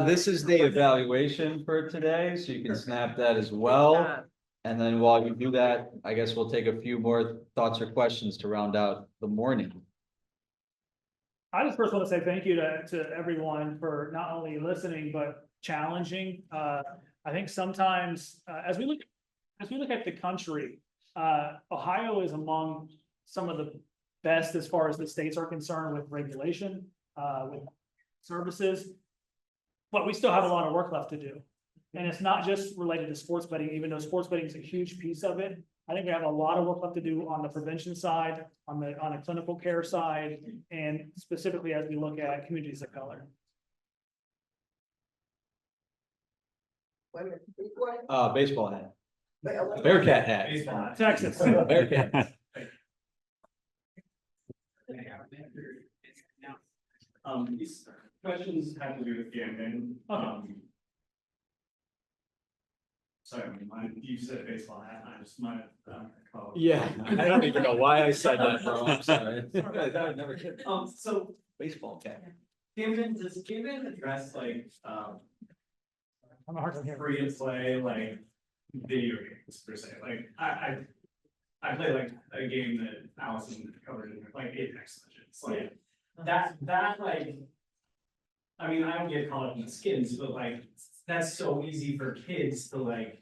Speaker 1: This is the evaluation for today, so you can snap that as well. And then while you do that, I guess we'll take a few more thoughts or questions to round out the morning.
Speaker 3: I just first want to say thank you to everyone for not only listening, but challenging. I think sometimes, as we look at the country, Ohio is among some of the best as far as the states are concerned with regulation, with services. But we still have a lot of work left to do. And it's not just related to sports betting, even though sports betting is a huge piece of it. I think we have a lot of work left to do on the prevention side, on a clinical care side, and specifically as we look at communities of color.
Speaker 1: Baseball hat. Bearcat hat.
Speaker 4: Baseball hat.
Speaker 3: Texas.
Speaker 1: Bearcat.
Speaker 4: These questions have to do with gambling. Sorry, you said baseball hat, I just might have.
Speaker 1: Yeah, I don't even know why I said that, bro. I'm sorry.
Speaker 4: Sorry.
Speaker 1: Never kidding.
Speaker 4: So
Speaker 1: Baseball cap.
Speaker 4: does Gambling address like,
Speaker 3: I'm a hard time here.
Speaker 4: free to play, like video games per se? Like, I play like a game that Allison covered in like Apex Legends, like that like. I mean, I don't get caught up in the skins, but like, that's so easy for kids to like,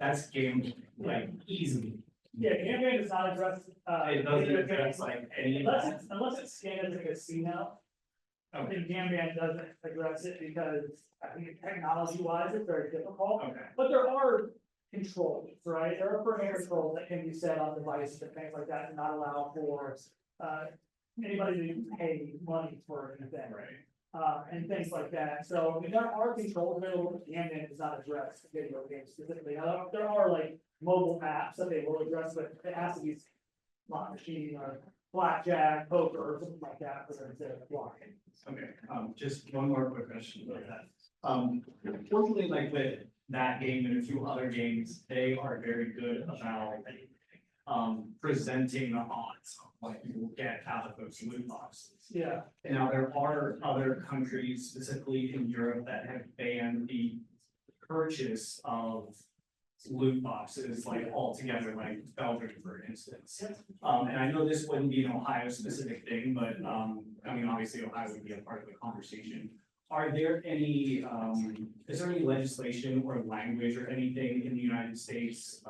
Speaker 4: that's game like easy.
Speaker 3: Yeah, gambling does not address.
Speaker 4: It doesn't address like any.
Speaker 3: Unless it's scanned as a casino. I think gambling doesn't address it because I think technology wise, it's very difficult.
Speaker 4: Okay.
Speaker 3: But there are controls, right? There are parental controls that can be set on devices and things like that to not allow for anybody to pay money for anything.
Speaker 4: Right.
Speaker 3: And things like that. So I mean, there are controls available, but gambling does not address video games specifically. Now, there are like mobile apps that they will address, but it has to be slot machine or blackjack, poker, or something like that for them to block it.
Speaker 4: Okay, just one more quick question about that. Fortunately, like with that game and a few other games, they are very good about presenting the odds of what you will get out of those loot boxes.
Speaker 3: Yeah.
Speaker 4: And now there are other countries, specifically in Europe, that have banned the purchase of loot boxes like altogether, like Belgium, for instance. And I know this wouldn't be an Ohio specific thing, but I mean, obviously Ohio would be a part of the conversation. Are there any, is there any legislation or language or anything in the United States,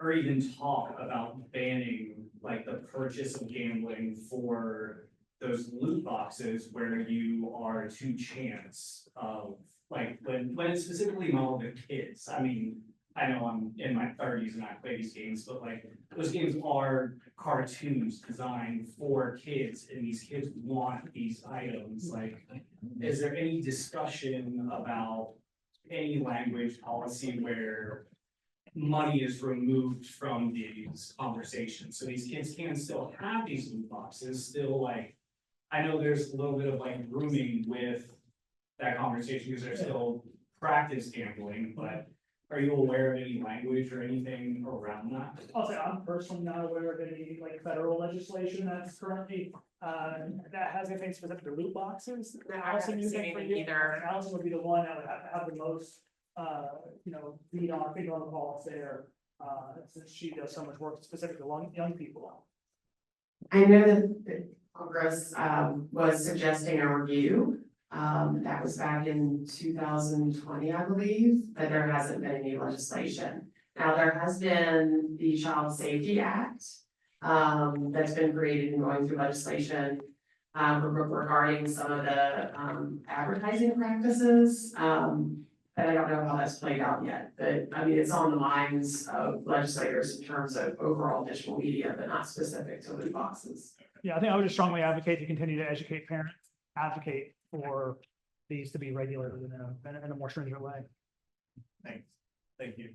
Speaker 4: or even talk about banning like the purchase of gambling for those loot boxes where you are to chance of like when it's specifically involved with kids? I mean, I know I'm in my 30s and I play these games, but like those games are cartoons designed for kids and these kids want these items. Like, is there any discussion about any language policy where money is removed from these conversations, so these kids can still have these loot boxes, still like, I know there's a little bit of like grooming with that conversation because they're still practice gambling, but are you aware of any language or anything around that?
Speaker 3: I'll say I'm personally not aware of any like federal legislation that's currently that has anything specific to loot boxes. Allison, you think for you?
Speaker 6: Either.
Speaker 3: Allison would be the one that would have the most beat on the balls there, since she does so much work specific to young people.
Speaker 13: I know that Congress was suggesting a review. That was back in 2020, I believe, but there hasn't been any legislation. Now, there has been the Child Safety Act that's been created and going through legislation regarding some of the advertising practices. But I don't know how that's played out yet, but I mean, it's on the minds of legislators in terms of overall digital media, but not specific to loot boxes.
Speaker 3: Yeah, I think I would just strongly advocate to continue to educate parents, advocate for these to be regulated in a more stringent way.
Speaker 4: Thanks. Thank you.